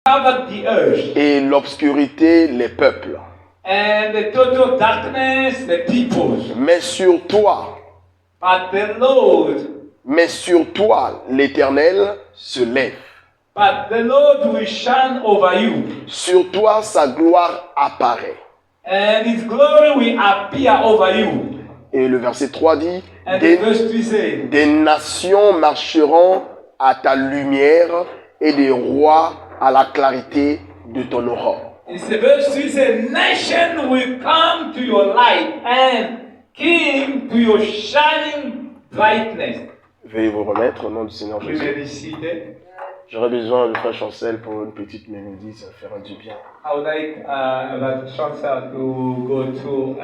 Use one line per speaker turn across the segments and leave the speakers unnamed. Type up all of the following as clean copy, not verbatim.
covered the earth.
et l'obscurité les peuples.
And the total darkness, the peoples.
Mais sur toi,
But
l'Éternel se lève.
the Lord will shine over you.
Sur toi, sa gloire apparaît.
And his glory will appear over you.
Et le verset 3 dit,
And the verse 3 says,
des nations marcheront à ta lumière et des rois à la clarté de ton aurore.
it's the verse 3 says, nation will come to your light and king to your shining brightness.
Veuillez vous remettre au nom du Seigneur
We
Jésus.
may be seated.
J'aurais besoin de frère Chancel pour une petite mélodie, ça fera du bien.
I would like Chancel to go to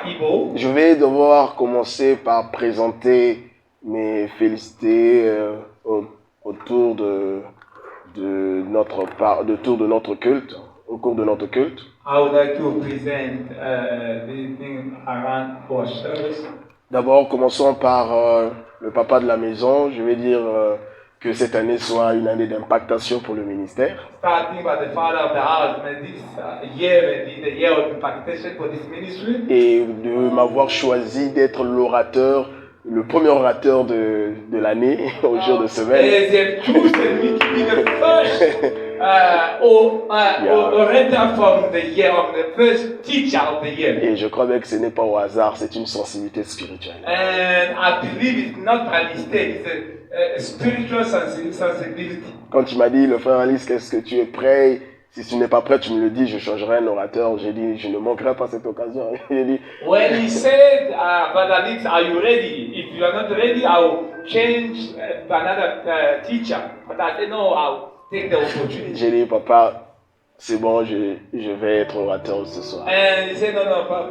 Igbo.
Je vais devoir commencer par présenter mes félicités autour de notre culte, au cours de notre culte.
I would like to present the thing around our service.
D'abord, commençons par le papa de la maison. Je vais dire que cette année soit une année d'impactation pour le ministère.
Starting by the father of the house, may this year be the year of impactation for this ministry.
Et de m'avoir choisi d'être l'orateur, le premier orateur de l'année au jour de semaine.
They have chosen me to be the first orator from the year, of the first teacher of the year.
Et je crois bien que ce n'est pas au hasard, c'est une sensibilité spirituelle.
And I believe it's not by mistake, it's a spiritual sensibility.
Quand tu m'as dit, le frère Alice, qu'est-ce que tu es prêt? Si tu n'es pas prêt, tu me le dis, je changerai un orateur. J'ai dit, je ne manquerai pas cette occasion. J'ai dit,
When he said, Brother Alex, are you ready? If you are not ready, I will change to another teacher. But I said, no, I will take the opportunity.
j'ai dit, papa, c'est bon, je vais être orateur ce soir.
And he said, no,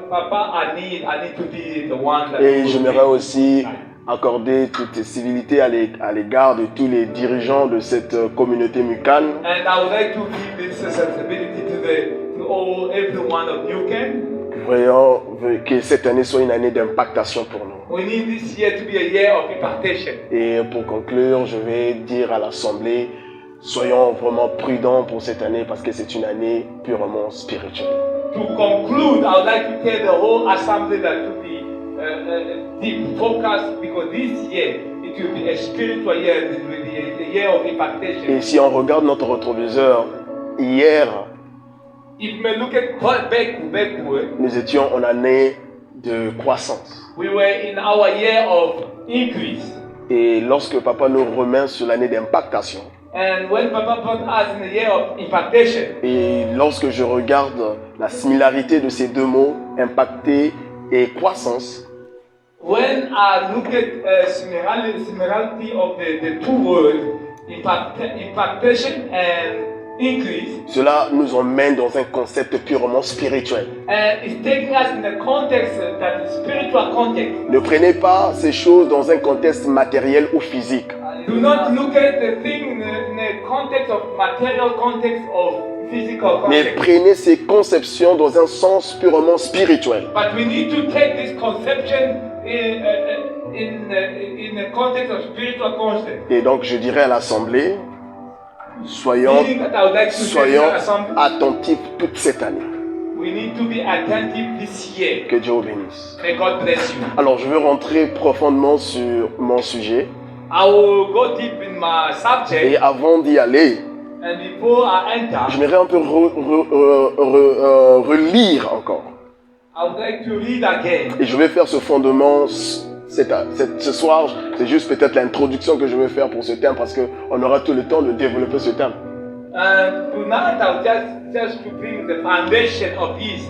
Papa, I need to be the one that.
Et j'aimerais aussi accorder toutes les civilités à l'égard de tous les dirigeants de cette communauté Mucan.
And I would like to give this sensibility to every one of you can.
Voyons que cette année soit une année d'impactation pour nous.
We need this year to be a year of impartation.
Et pour conclure, je vais dire à l'Assemblée, soyons vraiment prudents pour cette année parce que c'est une année purement spirituelle.
To conclude, I would like to tell the whole assembly that to be deep focused because this year it will be a spiritual year, it will be a year of impartation.
Et si on regarde notre rétroviseur, hier,
If you may look at back,
nous étions en année de croissance.
we were in our year of increase.
Et lorsque papa nous remet sur l'année d'impactation,
And when Papa put us in the year of impartation,
et lorsque je regarde la similarité de ces deux mots, impacter et croissance,
when I look at similarity of the two words, impartation and increase,
cela nous emmène dans un concept purement spirituel.
and it's taking us in a context that is spiritual context.
Ne prenez pas ces choses dans un contexte matériel ou physique.
Do not look at the thing in a context of material context of physical
Mais
context.
prenez ces conceptions dans un sens purement spirituel.
But we need to take this conception in a context of spiritual concept.
Et donc je dirais à l'Assemblée, soyons
Meaning that I would like to say to the assembly,
attentifs toute cette année.
we need to be attentive this year.
Que Dieu vous bénisse.
May God bless you.
Alors je veux rentrer profondément sur mon sujet.
I will go deep in my subject,
Et avant d'y aller,
and before I enter,
j'aimerais un peu relire encore.
I would like to read again.
Et je vais faire ce fondement ce soir. C'est juste peut-être l'introduction que je vais faire pour ce thème parce qu'on aura tout le temps de développer ce thème.
And tonight I'll just to bring the foundation of this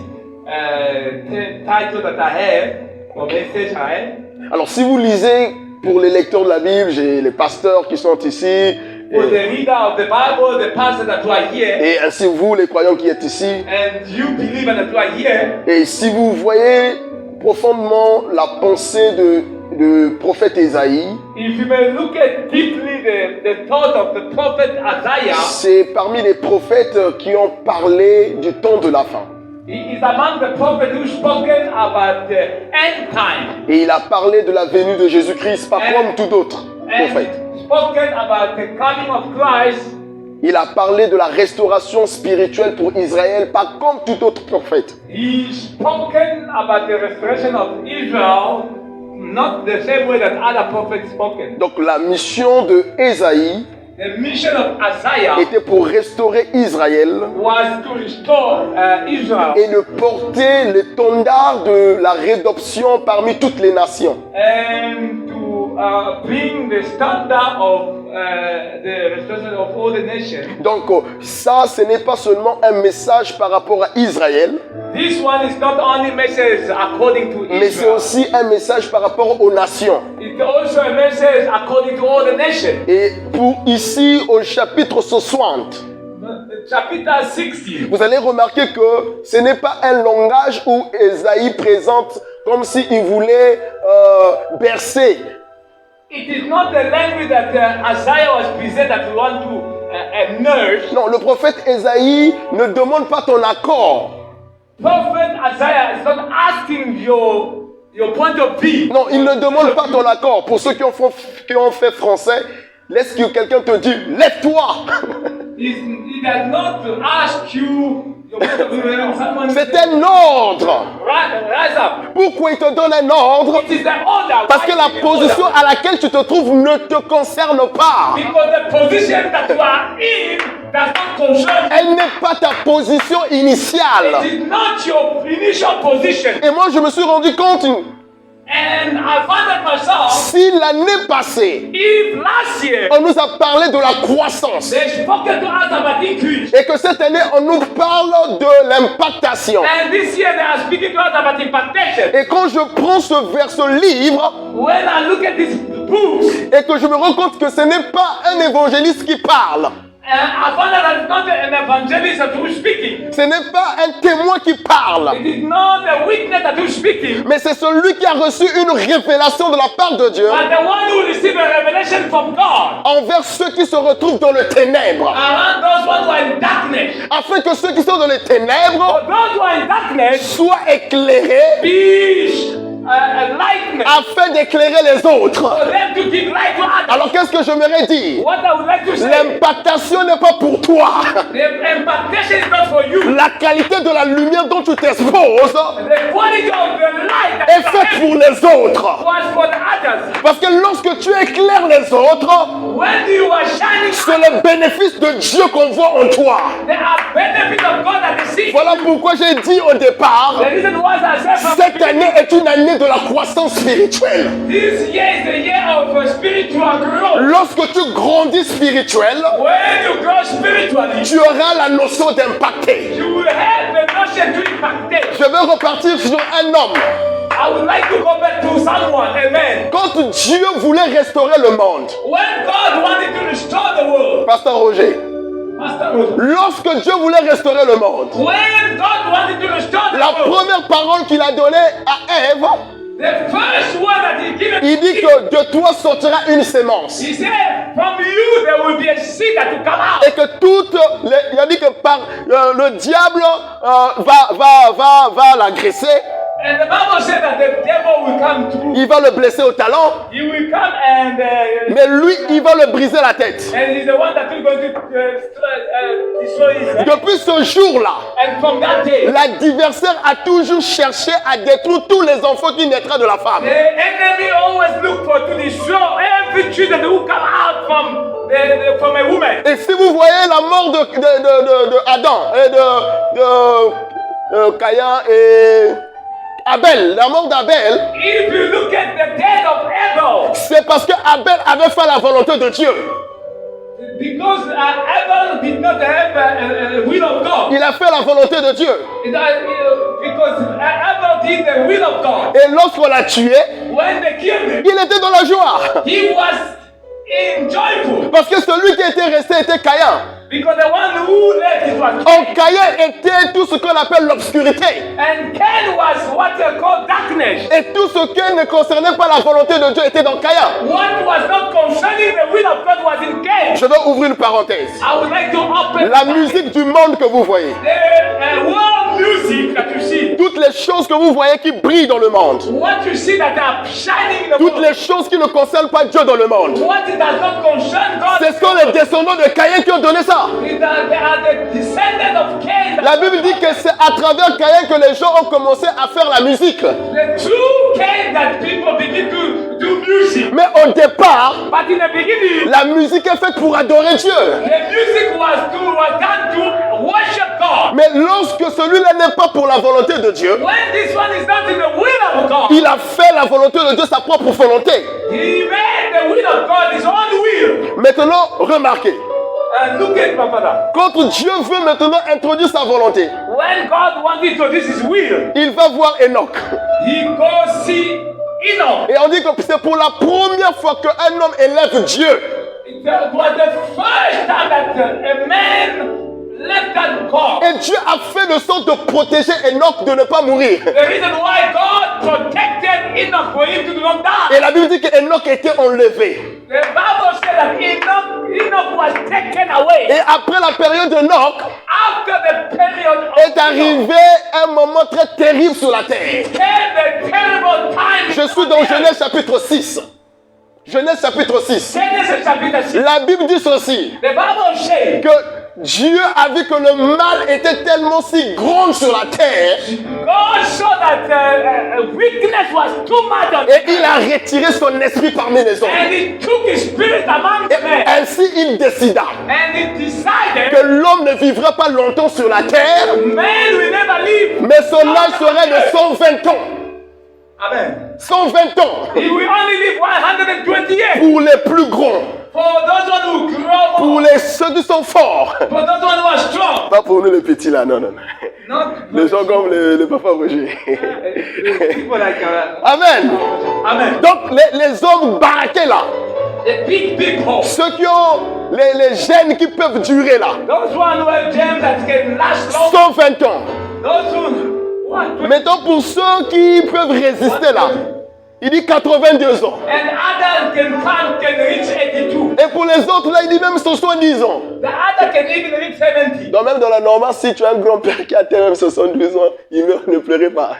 title that I have, or message I have.
Alors si vous lisez, pour les lecteurs de la Bible, j'ai les pasteurs qui sont ici.
For the reader of the Bible, the pastor that you are here,
Et ainsi vous, les croyants qui êtes ici.
and you believer that you are here,
Et si vous voyez profondément la pensée de prophète Ésaïe,
if you may look at deeply the thought of the prophet Isaiah,
c'est parmi les prophètes qui ont parlé du temps de la fin.
he is among the prophets who spoken about the end time.
Et il a parlé de la venue de Jésus-Christ, pas comme tout autre prophète.
And spoken about the coming of Christ
il a parlé de la restauration spirituelle pour Israël, pas comme tout autre prophète.
He spoken about the restoration of Israel, not the same way that other prophets spoken.
Donc la mission de Ésaïe
The mission of Isaiah
était pour restaurer Israël
was to restore Israel
et de porter l'étendard de la rédemption parmi toutes les nations.
and to bring the standard of the restoration of all the nations.
Donc ça, ce n'est pas seulement un message par rapport à Israël,
This one is not only message according to
mais c'est
Israel.
aussi un message par rapport aux nations.
It's also a message according to all the nations.
Et pour ici, au chapitre 60,
Chapter 60.
vous allez remarquer que ce n'est pas un langage où Ésaïe présente comme s'il voulait bercer.
It is not the language that Isaiah was presented that we want to nurse.
Non, le prophète Ésaïe ne demande pas ton accord.
Prophet Isaiah is not asking your point of view.
Non, il ne demande pas ton accord. Pour ceux qui ont fait français, laisse que quelqu'un te dise « Lève-toi ».
He does not ask you your point of view. Someone
C'est un ordre.
rise up.
Pourquoi il te donne un ordre?
It is the order.
Parce que
Why
la
is it the order?
position à laquelle tu te trouves ne te concerne pas.
Because the position that you are in does not concern you.
Elle n'est pas ta position initiale.
It is not your initial position.
Et moi, je me suis rendu compte,
And I found that myself,
si l'année passée,
if last year
on nous a parlé de la croissance,
they spoken to us about increase,
et que cette année, on nous parle de l'impactation.
and this year they are speaking to us about impactation.
Et quand je prends ce livre,
When I look at these books,
et que je me rends compte que ce n'est pas un évangéliste qui parle,
I found out that it's not an evangelist who is speaking.
ce n'est pas un témoin qui parle,
It is not a witness that is speaking,
mais c'est celui qui a reçu une révélation de la part de Dieu
but the one who received a revelation from God
envers ceux qui se retrouvent dans le ténèbre,
around those ones who are in darkness.
afin que ceux qui sont dans les
For
ténèbres
those who are in darkness,
soient éclairés,
be enlightenment.
afin d'éclairer les autres.
For them to give light to others.
Alors qu'est-ce que j'aimerais dire?
What I would like to say,
L'impactation n'est pas pour toi.
the impactation is not for you.
La qualité de la lumière dont tu t'exposes
The quality of the light that
est
you
faite
have
pour les autres.
was for the others.
Parce que lorsque tu éclaires les autres,
When you are shining,
c'est le bénéfice de Dieu qu'on voit en toi.
there are benefits of God that they see.
Voilà pourquoi j'ai dit au départ,
The reason why I said from
cette année est une année de la croissance spirituelle.
this year is the year of spiritual growth.
Lorsque tu grandis spirituel,
When you grow spiritually,
tu auras la notion d'impacter.
you will have the notion to impact.
Je vais repartir sur un homme.
I would like to go back to someone, amen.
Quand Dieu voulait restaurer le monde,
When God wanted to restore the world,
Pasteur Roger,
Pastor Rose,
lorsque Dieu voulait restaurer le monde,
when God wanted to restore the
la
world,
première parole qu'il a donnée à Ève,
the first one that he given
il dit que de toi sortira une sémence.
he said, from you there will be a seed that will come out.
Et que il a dit que le diable va l'agresser,
And the Bible said that the devil will come through.
il va le blesser au talon,
He will come and
mais lui, il va le briser la tête.
he's the one that will go to destroy Israel.
Depuis ce jour-là,
And from that day,
l'adversaire a toujours cherché à détruire tous les enfants qui naîtraient de la femme.
the enemy always look for to destroy every children who come out from a woman.
Et si vous voyez la mort de Adam et de Caïn et Abel, la mort d'Abel,
If you look at the death of Abel,
c'est parce que Abel avait fait la volonté de Dieu.
because Abel did not have a will of God.
Il a fait la volonté de Dieu.
Because Abel did the will of God.
Et lorsqu'on l'a tué,
When they killed him,
il était dans la joie.
he was joyful.
Parce que celui qui était resté était Caïn.
Because the one who left it was
En Caïn était tout ce qu'on appelle l'obscurité.
And Cain was what they call darkness.
Et tout ce qui ne concernait pas la volonté de Dieu était dans Caïn.
What was not concerning the will of God was in Cain.
Je vais ouvrir une parenthèse.
I would like to open
La musique du monde que vous voyez,
the world music that you see.
toutes les choses que vous voyez qui brillent dans le monde,
what you see that are shining in the
toutes
world,
les choses qui ne concernent pas Dieu dans le monde,
what it does not concern God,
ce sont les descendants de Caïn qui ont donné ça.
they are the descendants of Cain.
La Bible dit que c'est à travers Caïn que les gens ont commencé à faire la musique.
The true Cain that people begin to do music.
Mais au départ,
But in the beginning,
la musique est faite pour adorer Dieu.
the music was done to worship God.
Mais lorsque celui-là n'est pas pour la volonté de Dieu,
When this one is not in the will of God,
il a fait la volonté de Dieu sa propre volonté.
he made the will of God his own will.
Maintenant, remarquez,
And look at my father.
quand Dieu veut maintenant introduire sa volonté,
When God wanted to do his will,
il va voir Enoch.
he goes see Enoch.
Et on dit que c'est pour la première fois qu'un homme élève Dieu.
It was the first time that a man left that God.
Et Dieu a fait de sorte de protéger Enoch de ne pas mourir.
The reason why God protected Enoch for him to not die.
Et la Bible dit qu'Enoch était enlevé.
The Bible said that Enoch was taken away.
Et après la période d'Enoch,
After the period of
est arrivé un moment très terrible sur la terre.
came the terrible time.
Je suis dans Genèse chapitre 6. Genèse chapitre 6.
Genesis chapter 6.
La Bible dit ceci,
The Bible says
que Dieu a vu que le mal était tellement si grand sur la terre
God saw that weakness was too much on
et il a retiré son esprit parmi les hommes.
and he took his spirit among the men.
Ainsi, il décida
And he decided
que l'homme ne vivra pas longtemps sur la terre,
man will never live.
mais son âge serait de 120 ans.
Amen.
120 ans
He will only live 120 years.
pour les plus grands,
For those one who grow
pour
old,
ceux qui sont forts.
for those one who are strong.
Pas pour nous les petits là, non, non, non.
Not
Les gens comme le papa Roger.
people like
Amen.
Amen.
Donc les hommes baraqués là,
The big people.
ceux qui ont les gènes qui peuvent durer là,
Those one who have gems that can last long.
120 ans.
Those who what?
Maintenant pour ceux qui peuvent résister là, il dit 82 ans.
And others can reach 82.
Et pour les autres là, il dit même 70 ans.
The other can even reach 70.
Donc même dans la normale, si tu as un grand-père qui a atteint même 72 ans, il meurt, ne pleurez pas.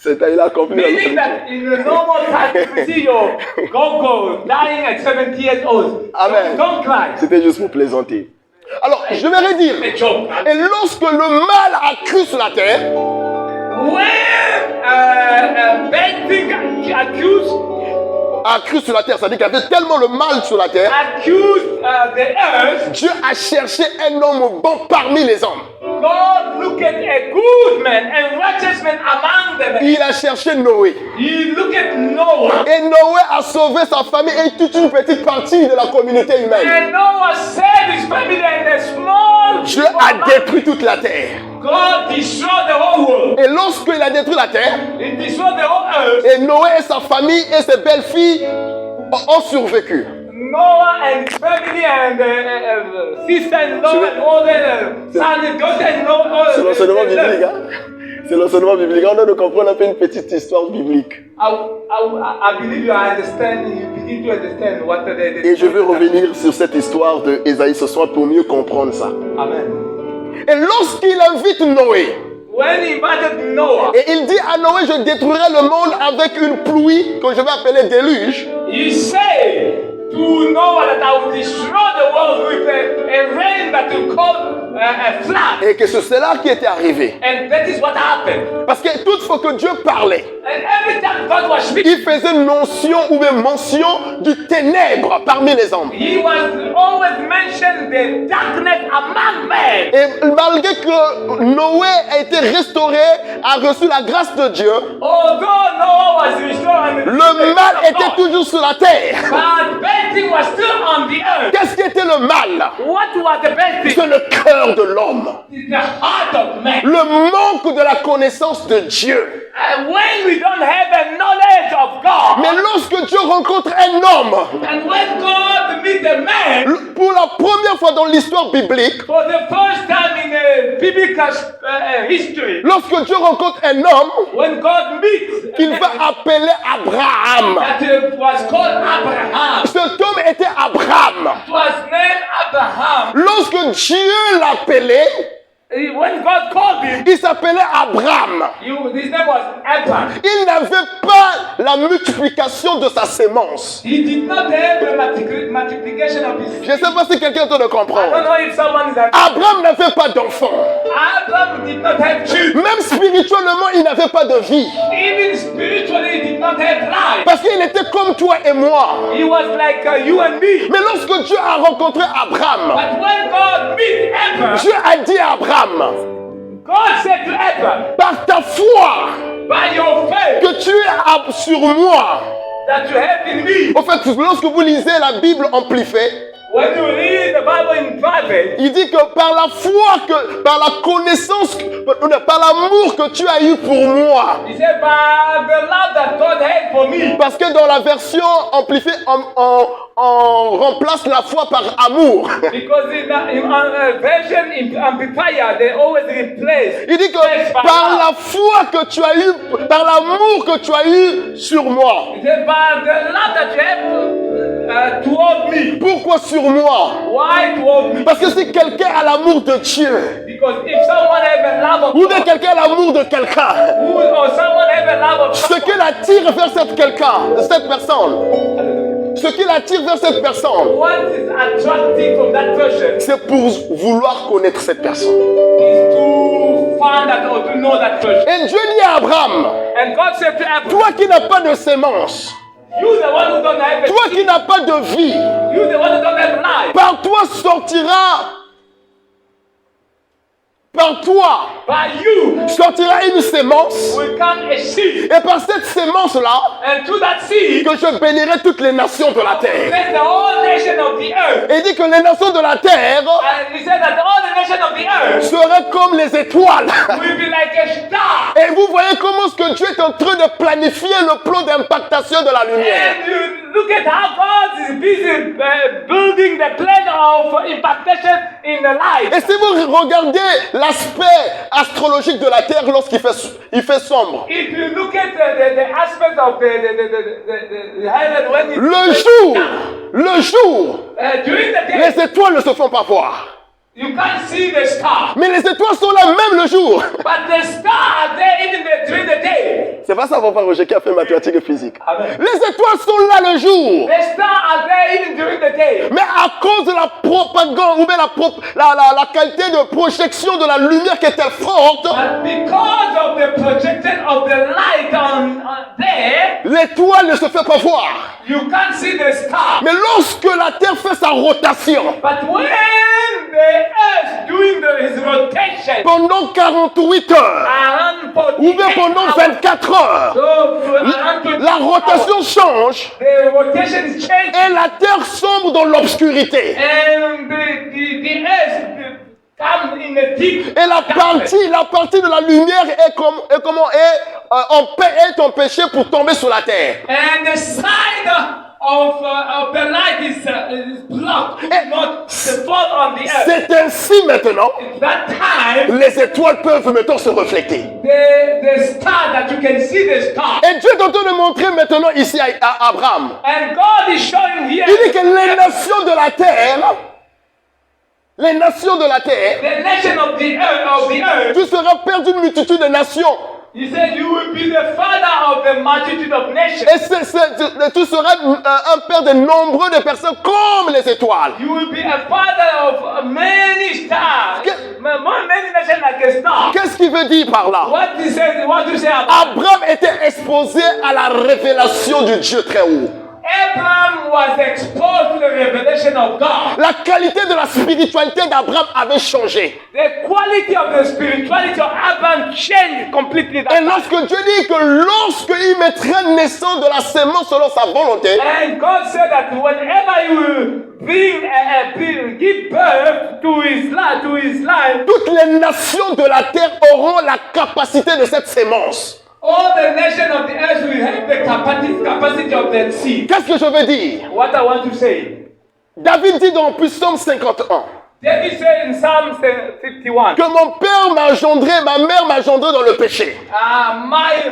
Il a accompli la
Meaning that in the normal time, if you see your go dying at 70 years old,
Amen.
don't cry.
C'était juste pour plaisanter. Alors, je vais redire.
It's a joke.
Et lorsque le mal a cru sur la terre,
When bad thing accused
a cru sur la terre, c'est-à-dire qu'il y avait tellement le mal sur la terre,
the earth,
Dieu a cherché un homme bon parmi les hommes.
God looked at a good man and righteous man among them.
Il a cherché Noé.
He looked at Noah.
Et Noé a sauvé sa famille et toute une petite partie de la communauté humaine.
And Noah saved his family and a small
Dieu a détruit toute la terre.
God destroyed the whole world.
Et lorsqu'il a détruit la terre,
He destroyed the whole earth.
et Noé et sa famille et ses belles-filles ont survécu.
Noah and his family and sister-in-law and all the son and daughter-in-law.
C'est l'enseignement biblique. Hein? C'est l'enseignement biblique. On doit comprendre un peu une petite histoire biblique.
I believe you understand. You begin to understand what the
Et je veux revenir sur cette histoire de Ésaïe ce soir pour mieux comprendre ça.
Amen.
Et lorsqu'il invite Noé,
When he invited Noah,
et il dit à Noé, je détruirai le monde avec une pluie que je vais appeler déluge.
he said to Noah that I will destroy the world with a rain that will call a flood.
Et que c'est cela qui était arrivé.
And that is what happened.
Parce que toutefois que Dieu parlait,
And every time God was speaking,
il faisait notion ou bien mention du ténèbre parmi les hommes.
he was always mentioned the darkness among men.
Et malgré que Noé a été restauré, a reçu la grâce de Dieu,
Although Noah was restored,
le mal était toujours sur la terre.
but bad thing was still on the earth.
Qu'est-ce qui était le mal?
What was the bad thing?
C'est le cœur de l'homme.
It's the heart of man.
Le manque de la connaissance de Dieu.
And when we don't have a knowledge of God,
Mais lorsque Dieu rencontre un homme,
and when God meets a man,
pour la première fois dans l'histoire biblique,
for the first time in biblical history,
lorsque Dieu rencontre un homme
when God meets
qu'il va appeler Abraham,
that was called Abraham,
cet homme était Abraham.
it was named Abraham.
Lorsque Dieu l'appelait,
When God called him,
il s'appelait Abraham.
his name was Abraham.
Il n'avait pas la multiplication de sa sémence.
He did not have the multiplication of his.
Je ne sais pas si quelqu'un est en train de
I don't
comprendre.
know if someone is.
Abraham n'avait pas d'enfant.
Abraham did not have children.
Même spirituellement, il n'avait pas de vie.
Even spiritually, he did not have life.
Parce qu'il était comme toi et moi.
He was like you and me.
Mais lorsque Dieu a rencontré Abraham,
But when God met Abraham,
Dieu a dit à Abraham,
God said to Abraham,
par ta foi
by your faith
que tu es sur moi.
that you have in me.
En fait, lorsque vous lisez la Bible amplifiée,
When you read the Bible in private,
il dit que par la foi, par la connaissance, par l'amour que tu as eu pour moi.
he said, by the love that God had for me.
Parce que dans la version amplifiée, on remplace la foi par amour.
Because in version in amplifier, they always replace.
Il dit que par la foi que tu as eu, par l'amour que tu as eu sur moi.
He said, by the love that you have toward me.
Pourquoi sur moi?
Why toward me?
Parce que si quelqu'un a l'amour de Dieu,
Because if someone have a love of
ou bien
God,
quelqu'un a l'amour de quelqu'un,
or someone have a love of
ce qui l'attire vers cette personne, ce qui l'attire vers cette personne,
what is attractive from that person
c'est pour vouloir connaître cette personne.
is to find that or to know that person.
Et Dieu dit à Abraham,
And God said to Abraham,
toi qui n'as pas de sémence,
you the one who don't have a
toi qui n'as pas de vie,
you the one who don't have life.
par toi sortira une sémence,
Will come a seed,
et par cette sémence-là,
and to that seed,
que je bénirai toutes les nations de la terre.
bless the whole nation of the earth.
Et il dit que les nations de la terre
And he said that all the nations of the earth
seraient comme les étoiles.
will be like a star.
Et vous voyez comment est-ce que Dieu est en train de planifier le plan d'impactation de la lumière.
And you look at how God is busy building the plan of impactation in the life.
Et si vous regardez l'aspect astrologique de la terre lorsqu'il fait sombre,
If you look at the aspect of the heaven when it
le jour,
during the day,
les étoiles ne se font pas voir.
you can't see the star.
Mais les étoiles sont là même le jour.
But the star are there even during the day.
C'est pas ça, mon frère Roger, qui a fait mathématiques et physique.
Amen.
Les étoiles sont là le jour.
The stars are there even during the day.
Mais à cause de la propagande, ou bien la qualité de projection de la lumière qui était forte,
But because of the projection of the light on there,
l'étoile ne se fait pas voir.
you can't see the star.
Mais lorsque la Terre fait sa rotation,
But when the earth doing his rotation
pendant 48 heures,
around 48
ou bien pendant
hours,
24 heures,
so around 20
la rotation change
the rotation is changing,
et la Terre sombre dans l'obscurité.
and the earth comes in a deep
Et la partie de la lumière est empêchée pour tomber sur la terre.
and the side of the light is blocked, not to fall on the earth.
C'est ainsi maintenant,
At that time,
les étoiles peuvent maintenant se refléter.
the star that you can see the star,
Et Dieu est en train de montrer maintenant ici à Abraham.
and God is showing here
Il dit que les nations de la terre,
the nation of the earth.
tu seras père d'une multitude de nations.
He said, you will be the father of the multitude of nations.
Et tu seras un père de nombreux de personnes comme les étoiles.
You will be a father of many stars. Many nations like a star.
Qu'est-ce qu'il veut dire par là?
What you say about
Abraham était exposé à la révélation du Dieu très haut.
Abraham was exposed to the revelation of God.
La qualité de la spiritualité d'Abraham avait changé.
The quality of the spirituality of Abraham changed completely.
Et lorsque Dieu dit que lorsqu'il mettrait naissance de la sémence selon sa volonté,
And God said that whenever you give birth to his life,
toutes les nations de la terre auront la capacité de cette sémence.
all the nations of the earth will have the capacity of that seed.
Qu'est-ce que je veux dire?
What I want to say.
David dit dans Psaume 51
David said in Psalm 51,
que mon père m'a engendré, ma mère m'a engendré dans le péché.
my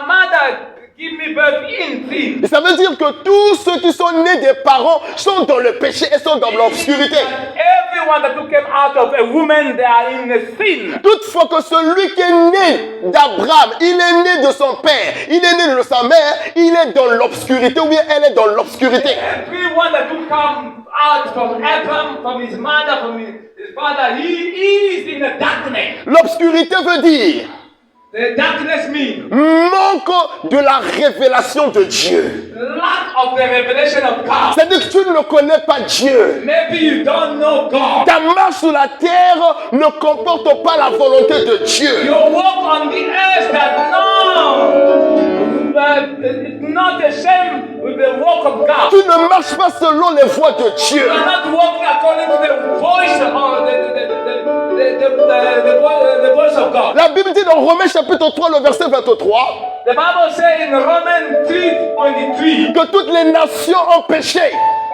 mother give me birth in sin.
Et ça veut dire que tous ceux qui sont nés des parents sont dans le péché et sont dans l'obscurité.
Everyone that who came out of a woman, they are in a sin.
Toutefois que celui qui est né d'Abraham, il est né de son père, il est né de sa mère, il est dans l'obscurité ou bien elle est dans l'obscurité.
Everyone that who come out from Abraham, from his mother, from his father, he is in the darkness.
L'obscurité veut dire
The darkness means
manque de la révélation de Dieu.
lack of the revelation of God.
C'est-à-dire que tu ne connais pas Dieu.
Maybe you don't know God.
Ta marche sur la terre ne comporte pas la volonté de Dieu.
You walk on the earth that it's not the same with the walk of God.
Tu ne marches pas selon les voies de Dieu.
You are not walking according to the voice or the voice of God.
La Bible dit dans Romains chapitre 3, le verset 23,
The Bible says in Romans 3:23
que toutes les nations ont péché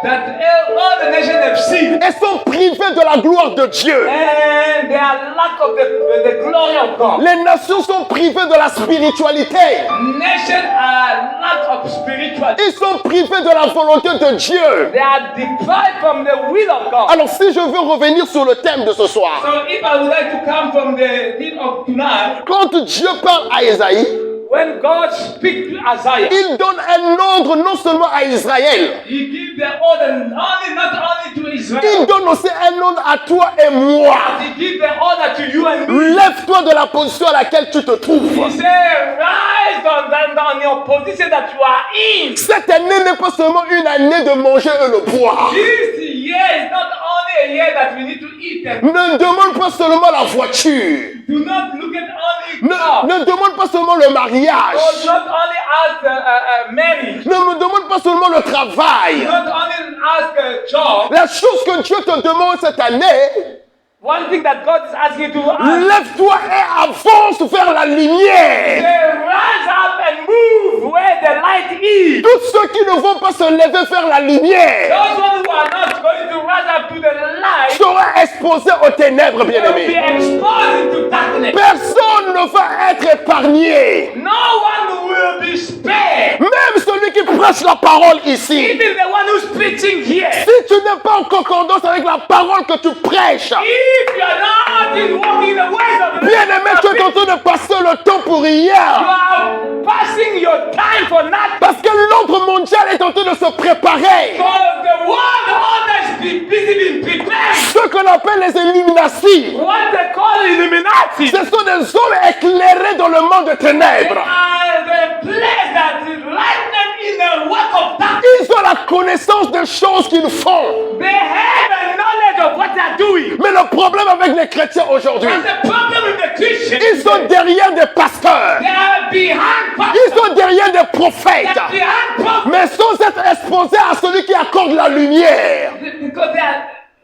that all the nations have sinned
et sont privées de la gloire de Dieu.
and they are lack of the glory of God.
Les nations sont privées de la spiritualité.
Nations are lack of spirituality.
Ils sont privés de la volonté de Dieu.
They are deprived from the will of God.
Alors si je veux revenir sur le thème de ce soir,
So if I would like to come from the theme of tonight,
quand Dieu parle à Isaïe,
when God speaks to Isaiah,
il donne un ordre non seulement à Israël,
He gives the order not only to
il
Israel,
donne aussi un ordre à toi et moi.
but He gives the order to you and me.
Lève-toi de la position à laquelle tu te trouves.
He said, rise on your position that you are in.
Cette année n'est pas seulement une année de manger et le boire.
This year is not only a year that we need to eat and
Ne demande pas seulement la voiture.
do not look at only God.
Ne demande pas seulement le mariage.
Or not only ask marriage.
Ne me demande pas seulement le travail.
Not only ask a job.
La chose que Dieu te demande cette année,
One thing that God is asking you to ask.
lève-toi et avance vers la lumière.
Say, rise up and move where the light is.
Tous ceux qui ne vont pas se lever vers la lumière
Those ones who are not going to rise up to the light
seront exposés aux ténèbres,
will be
bien-aimés.
exposed into darkness.
Personne ne va être épargné.
No one will be spared.
Même celui qui prêche la parole ici.
Even the one who's preaching here.
Si tu n'es pas en concordance avec la parole que tu prêches,
If you are not in walking the ways of the
bien-aimé, tu es en train de passer le temps pour
you
rien.
are passing your time for nothing.
Parce que l'ordre mondial est en train de se préparer.
Because the world order is busy being prepared.
Ce qu'on appelle les Illuminati,
What they call Illuminati.
ce sont des hommes éclairés dans le monde de
They
ténèbres.
are the place that is lightning in the work of darkness.
Ils ont la connaissance des choses qu'ils font.
They have a knowledge of what they are doing.
Mais le problème avec les chrétiens aujourd'hui,
But the problem with the Christians,
ils sont derrière des pasteurs.
they are behind
Ils
pastors.
sont derrière des
They
prophètes.
are behind prophets.
Mais sans être exposés à celui qui accorde la lumière.
Because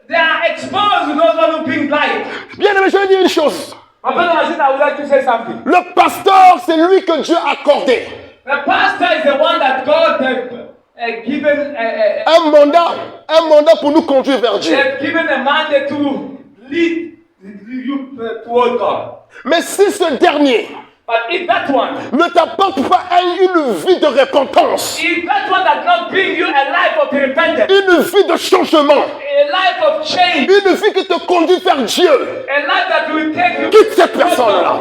they are exposed to those who bring light.
Bien aimé, je vais dire une chose.
My brother and sister, I would like to say something.
Le pasteur, c'est lui que Dieu a accordé
The pastor is the one that God has given
un mandat pour nous conduire vers Dieu.
a mandate to lead you toward God.
Mais si ce dernier
But if that one,
ne t'apporte pas une vie de repentance,
if that one does not bring you a life of repentance,
une vie de changement,
a life of change,
une vie qui te conduit vers Dieu,
a life that will take you
quitte cette personne-là.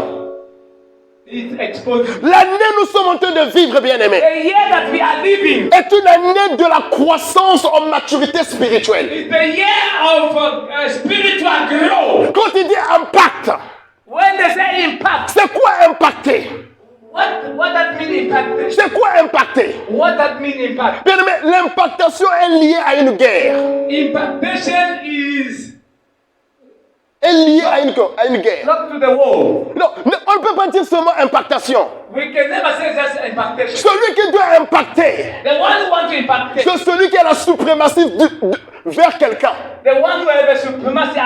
It's exposed.
L'année nous sommes en train de vivre, bien aimé,
The year that we are living
est une année de la croissance en maturité spirituelle.
is the year of spiritual growth.
Quand il dit impact,
When they say impact,
c'est quoi impacter?
what that mean impact?
C'est quoi impacter?
What that mean impact?
Bien aimé, l'impactation est liée à une guerre.
Impactation is
Est liée à une guerre.
not to the war.
Non, on ne peut pas dire seulement impactation.
We can never say just impactation.
Celui qui doit impacter,
The one who wants to impact,
c'est celui qui a la suprématie vers quelqu'un.
the one who has a supremacy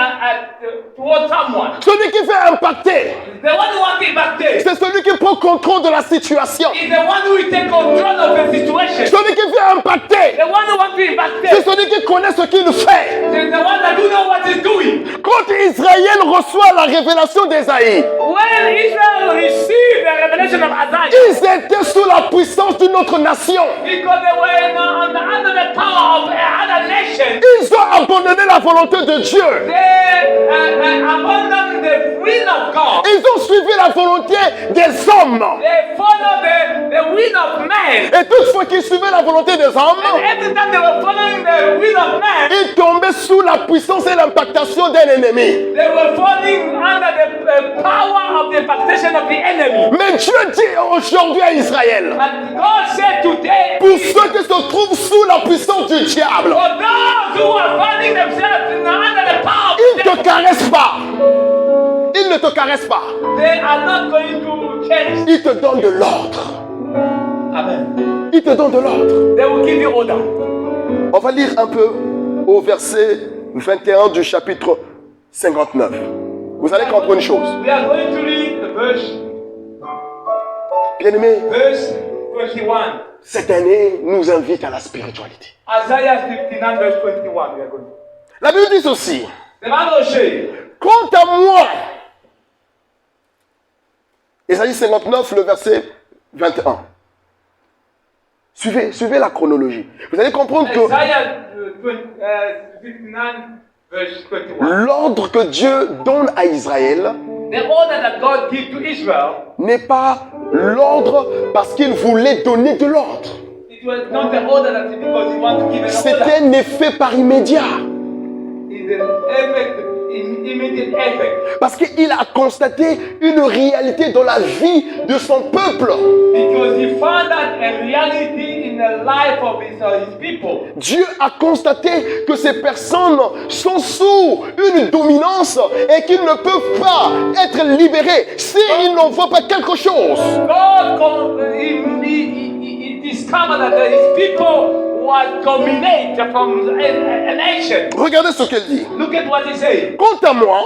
towards someone,
Celui qui fait impacter,
the one who wants to impact
c'est celui qui prend contrôle de la situation.
is the one who will take control of the situation.
Celui qui fait impacter,
The one who wants to impacted.
C'est celui qui connaît ce qu'il fait.
It's the one that do know what he's doing.
Quand Israël reçoit la révélation d'Ésaïe,
When Israel received the revelation of Isaiah,
ils étaient sous la puissance d'une autre nation.
because they were under the power of another nation,
Ils ont abandonné la volonté de Dieu.
they abandoned the will of God.
Ils ont suivi la volonté des hommes.
They followed the will of man.
Et toutefois qu'ils suivaient la volonté des
And
hommes,
every time they were following the will of man,
ils tombaient sous la puissance et l'impactation d'un ennemi.
they were falling under the power of the impactation of the enemy.
Mais Dieu dit aujourd'hui à Israël,
But God said today,
pour ceux qui se trouvent sous la puissance du diable,
for those who are finding themselves under the power of
ils
the
ne te
devil,
caressent pas. Ils ne te caressent pas.
they are not going to change.
Ils te donnent de l'ordre.
Amen.
Ils te donnent de l'ordre.
They will give you order.
On va lire un peu au verset 21 du chapitre 59. Vous allez comprendre une chose.
We are going to read the verse
Bien-aimés,
21.
cette année nous invite à la spiritualité.
Isaiah 59 verse 21. We are going.
La Bible dit ceci.
The Bible says,
Quant à moi, Ésaïe 59, le verset 21. Suivez la chronologie. Vous allez comprendre que
Isaiah 59 verse 21.
l'ordre que Dieu donne à Israël
The order that God gives to Israel,
n'est pas l'ordre parce qu'il voulait donner de l'ordre.
it was not the order that because he wanted to give an
C'est
order.
un effet par immédiat.
It's an effect, immediate effect.
Parce qu'il a constaté une réalité dans la vie de son peuple.
Because he found out a reality in the life of his people.
Dieu a constaté que ces personnes sont sous une dominance et qu'ils ne peuvent pas être libérés s'ils n'en voient pas quelque chose.
God he discovered that his people was dominated from a nation.
Regardez ce qu'elle dit.
Look at what he said.
Quant à moi,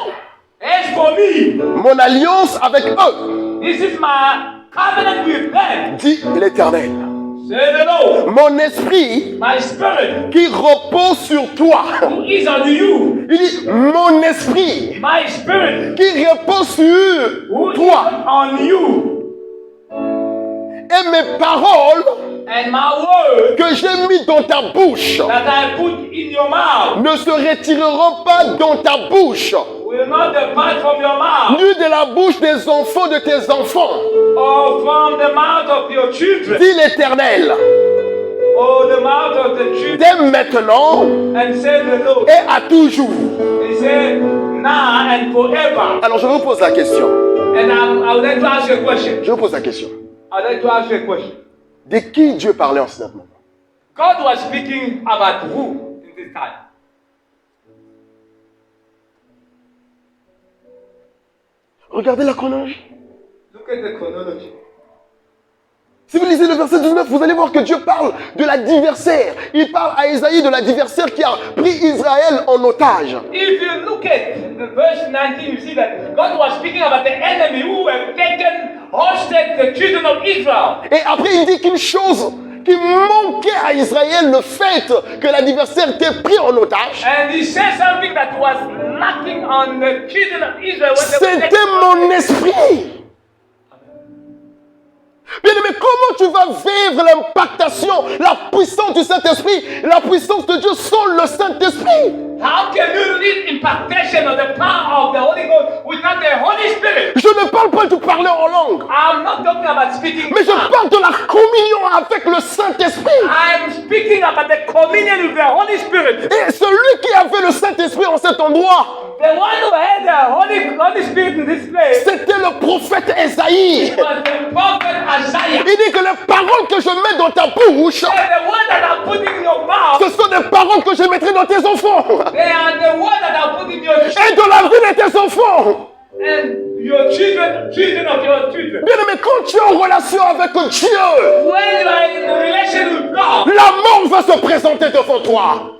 As for me,
mon alliance avec eux,
this is my covenant with them,
dit l'Éternel.
say the Lord.
Mon esprit
My spirit
qui repose sur toi.
who is on you,
Il dit, mon esprit
my spirit
qui repose sur
who is
toi.
on you,
Et mes paroles
and my word
que j'ai mis dans ta bouche
that I put in your mouth
ne se retireront pas dans ta bouche,
will not depart from your mouth
ni de la bouche des enfants de tes enfants,
or from the mouth of your children
dit l'Éternel,
or the mouth of the children,
dès maintenant
and say the Lord.
et à toujours.
He said, now and forever.
Alors je vous pose la question.
And I would like to ask you a question.
Je vous pose la question.
I'd like to ask you a question.
De qui Dieu parlait en ce moment?
God was speaking about who in this time?
Regardez la chronologie.
Look at the chronology.
Si vous lisez le verset 19, vous allez voir que Dieu parle de l'adversaire. Il parle à Isaïe de l'adversaire qui a pris Israël en otage.
If you look at the verse 19, you see that God was speaking about the enemy who have taken hostage the children of Israel.
Et après, il dit qu'une chose qui manquait à Israël, le fait que l'adversaire était pris en otage,
And he said something that was lacking on the children of Israel when they were
c'était
taken
mon
hostage.
esprit. Bien aimé, comment tu vas vivre l'impactation, la puissance du Saint-Esprit, la puissance de Dieu sans le Saint-Esprit?
How can you read impactation of the power of the Holy Ghost without the Holy Spirit?
Je ne parle pas de parler en langue,
I'm not talking about speaking
mais je
tongues.
parle de la communion avec le Saint-Esprit.
I'm speaking about the communion with the Holy Spirit.
Et celui qui avait le Saint-Esprit en cet endroit,
The one who had the Holy Spirit in this place
c'était le prophète Ésaïe.
was the prophet Isaiah.
Il dit que les paroles que je mets dans ta bouche,
And the word that I put in your mouth,
ce sont des paroles que je mettrai dans tes enfants
they are the word that I put in your
et dans la vie de tes enfants.
and your children, children of your children.
Bien aimé, quand tu es en relation avec Dieu,
When you are in relation with God,
la mort va se présenter devant toi.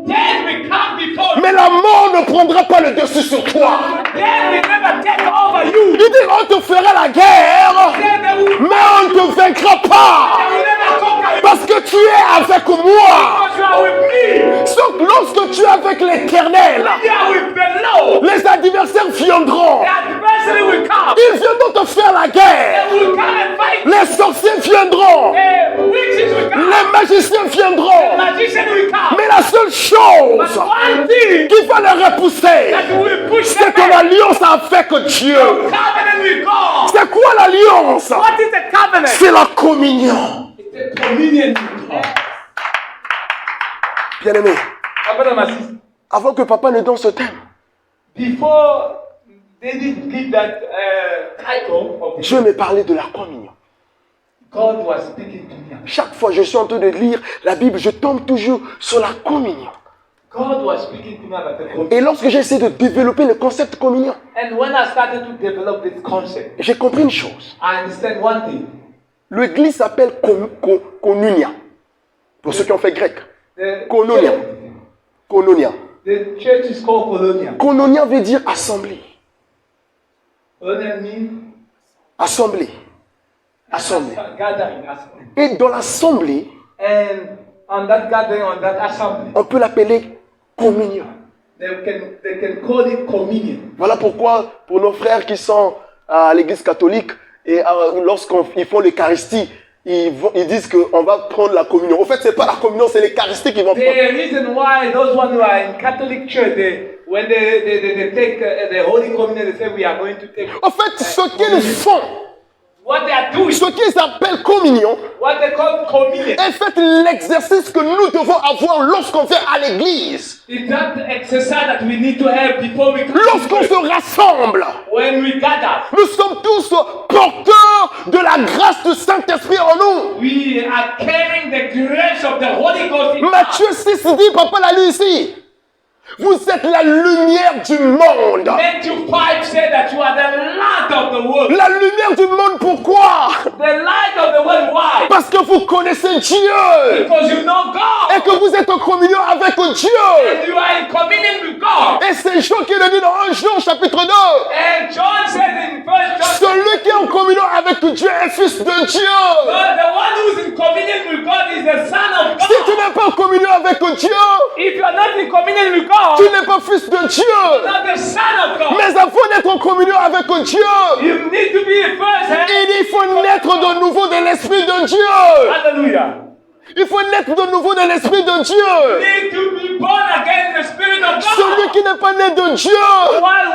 death will come before you.
Mais la mort ne prendra pas le dessus sur toi.
Death will never take over you.
Il dit on te fera la guerre,
Then they will
mais on ne te vaincra pas.
never cannot conquer it.
Parce que tu es avec moi.
Because you are with me.
Sauf que lorsque tu es avec l'Éternel,
You are with the Lord.
les adversaires viendront.
The adversary will come.
Ils viendront te faire la guerre.
They will come and fight.
Les sorciers viendront.
The witches will come.
Les magiciens
The
viendront.
magician will come.
Mais la seule
But
chose
one thing
qui va les repousser,
that will push
c'est
them
ton
back.
alliance avec Dieu.
Covenant with God.
C'est quoi l'alliance?
What is the covenant?
C'est la communion.
It's the communion with God.
Bien-aimé,
My brother, my sister.
avant que papa ne donne ce thème,
Before they didn't give that title of the
Dieu me parlait de la communion.
God was speaking to me.
Chaque fois que je suis en train de lire la Bible, je tombe toujours sur la communion.
God was speaking to me about the communion.
Et lorsque j'ai essayé de développer le concept de communion,
And when I started to develop this concept,
j'ai compris une chose.
I understand one thing.
L'église s'appelle Konunia. Pour ceux qui ont fait grec.
The
Kononia. Kononia.
the church is called Colonia.
Kononia veut dire assemblée.
Colonia means
Assemblée. Assemblée.
gathering. Assembly.
Et dans l'assemblée,
And on that gathering, on that assembly,
on peut l'appeler communion.
they can call it communion.
Voilà pourquoi, pour nos frères qui sont à l'église catholique, et lorsqu'ils font l'Eucharistie, ils disent qu'on va prendre la communion. En fait, ce n'est pas la communion, c'est l'Eucharistie qu'ils vont prendre.
The reason why those ones who are in Catholic Church, when they take the Holy Communion, they say we are going to take.
En fait, ce qu'ils font,
What they are doing,
ce qu'ils appellent communion,
what they call communion,
est fait l'exercice que nous devons avoir lorsqu'on vient à l'église.
is that exercise that we need to have before we come.
Lorsqu'on se rassemble,
When we gather,
nous sommes tous porteurs de la grâce du Saint-Esprit en nous.
we are carrying the grace of the Holy Ghost in us.
Matthieu 6 dit, papa l'a lu ici, vous êtes la lumière du monde.
Matthew 5 said that you are the light of the world.
La lumière du monde, pourquoi?
The light of the world, why?
Parce que vous connaissez Dieu
Because you know God.
et que vous êtes en communion avec Dieu.
And you are in communion with God.
Et c'est Jean qui le dit dans 1 Jean chapitre 2.
And John says in 1 John,
Celui qui est en communion avec Dieu est fils de Dieu.
but the one who's in communion with God is the Son of
Si tu
God.
n'es pas en communion avec Dieu,
If you are not in communion with God,
tu n'es pas fils de Dieu.
you're not the Son of God.
Mais avant d'être en communion avec Dieu,
You need to be first.
il faut naître de nouveau de l'Esprit de Dieu.
Hallelujah.
Il faut naître de nouveau de l'Esprit de
You
Dieu.
need to be born again in the Spirit of
Celui
God.
qui n'est pas né de Dieu
The one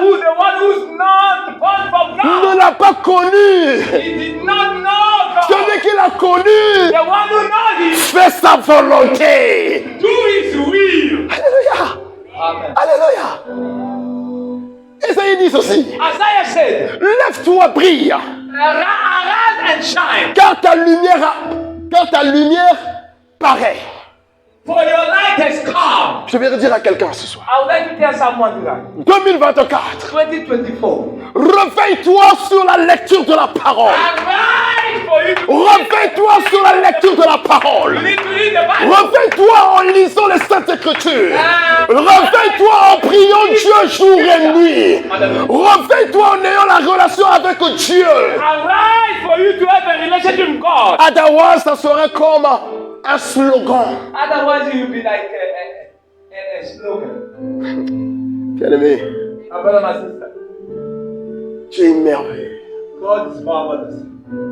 who's not born from
ne
God.
l'a pas connu.
He did not know God.
Celui qui l'a connu
The one who knows Him,
fait sa volonté.
do His will.
Alléluia.
Amen.
Alléluia. Isaïe dit ceci.
Isaiah said,
Lève-toi, brille,
arise and shine,
car ta lumière paraît.
for your light has come.
Je vais redire à quelqu'un ce soir.
I would like to tell someone tonight.
2024.
2024.
Réveille-toi sur la lecture de la parole.
Arise for you to
Réveille-toi sur la lecture de la
You
parole.
need to read the Bible.
Réveille-toi en lisant les Saintes Écritures. Réveille-toi en priant Dieu jour et nuit. Réveille-toi en ayant la relation avec Dieu.
Arise for you to have a relationship with God.
Otherwise, ça serait comme un slogan.
Otherwise, you'll be like a slogan.
Bien-aimé,
My brother, my sister,
tu es une merveille.
God is marvelous.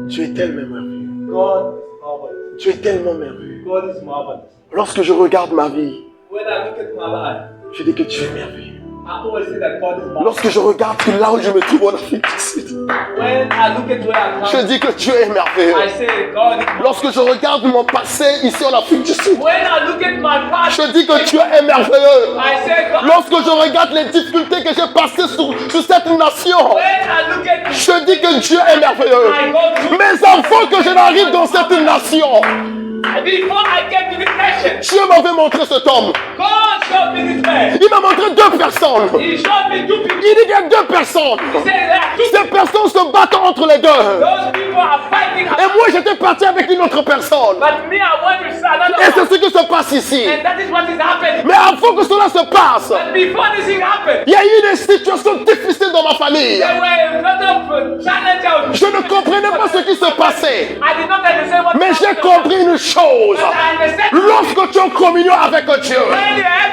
Tu es tellement merveilleux.
God is marvelous.
Tu es tellement merveilleux.
God is marvelous.
Lorsque je regarde ma vie,
When I look at my life,
je dis que tu es merveilleux.
I always say that God is marvelous.
Lorsque je regarde là où je me trouve en Afrique du Sud,
When I look at where I
je
come,
dis que Dieu est merveilleux.
I say God is marvelous.
Lorsque je regarde mon passé ici en Afrique du Sud,
When I look at my past,
je dis que Dieu est merveilleux.
I say God.
Lorsque je regarde les difficultés que j'ai passées sur cette nation,
When I look at
je dis que Dieu est merveilleux.
I go through,
Mais avant que je n'arrive dans cette nation,
before I get to this nation,
Dieu m'avait montré cet homme.
God showed me this man.
Il m'a montré deux personnes.
He showed me two people.
Il dit qu'il y a deux personnes.
He said there are two.
Ces personnes se battent entre les deux.
Those people are fighting.
Et moi, j'étais parti avec une autre personne.
But me, I went with another
Et c'est
one.
ce qui se passe ici.
And that is what is happening.
Mais avant que cela se passe,
But before this thing happened,
il y a eu des situations difficiles dans ma famille.
there were a lot of challenges.
Je ne comprenais pas ce qui se passait.
I did not understand what.
Mais j'ai compris une chose. Lorsque tu es en communion avec Dieu,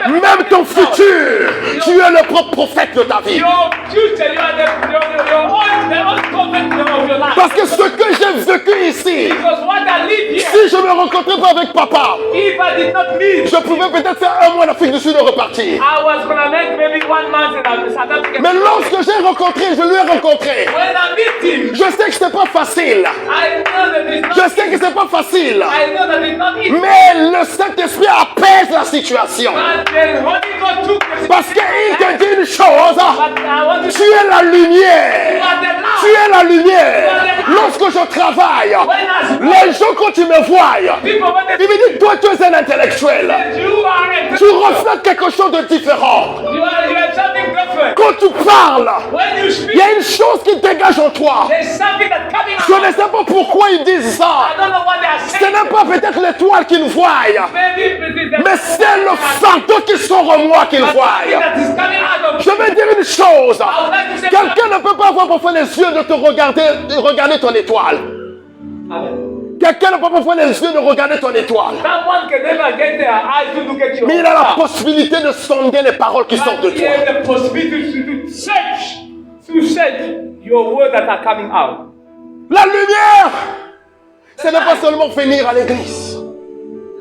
même ton futur, tu es le propre prophète de ta vie.
Your future, you are the own prophet of your life.
Parce que ce que j'ai vécu ici,
Because what I live here,
si je me rencontrais pas avec papa,
if I did not meet,
je pouvais peut-être faire un mois en Afrique du Sud et repartir.
I was gonna make maybe 1 month in South Africa.
Mais lorsque j'ai rencontré, je lui ai rencontré.
When I meet him,
Je sais que c'est pas facile.
I know that it's
Je
not.
sais que c'est pas facile.
I know that it's not easy.
Mais le Saint-Esprit apaise la situation.
But the Holy Ghost took the
Parce qu'il te dit une chose.
But I want to
Tu es la
you
lumière.
are the
Tu
light.
es la lumière. Lorsque je travaille, les gens quand ils me voient,
People when
ils
they
me disent, toi tu es un intellectuel.
you are a
Tu reflètes quelque chose de différent.
you are something different.
Quand tu parles,
When you
il
speak,
y a une chose qui dégage en toi.
there's something that's coming
Je
out.
ne sais pas pourquoi ils disent
I
ça.
don't know what they are
Ce
saying.
n'est pas peut-être l'étoile qu'ils voient,
Maybe this is the
mais c'est le fardeau qui sort en moi qu'ils
something
voient.
that is coming out of
Je vais dire une chose.
I would like to say
Quelqu'un ne peut pas avoir parfois les yeux de te regarder, de regarder ton étoile.
Amen.
Quelqu'un n'a pas parfois les yeux de regarder ton étoile.
Someone can never get their eyes to look at you.
Mais il a la possibilité de sonder les paroles qui sortent de
But
toi.
he has the possibility to search your words that are coming out.
La lumière, ce n'est pas seulement venir à l'église.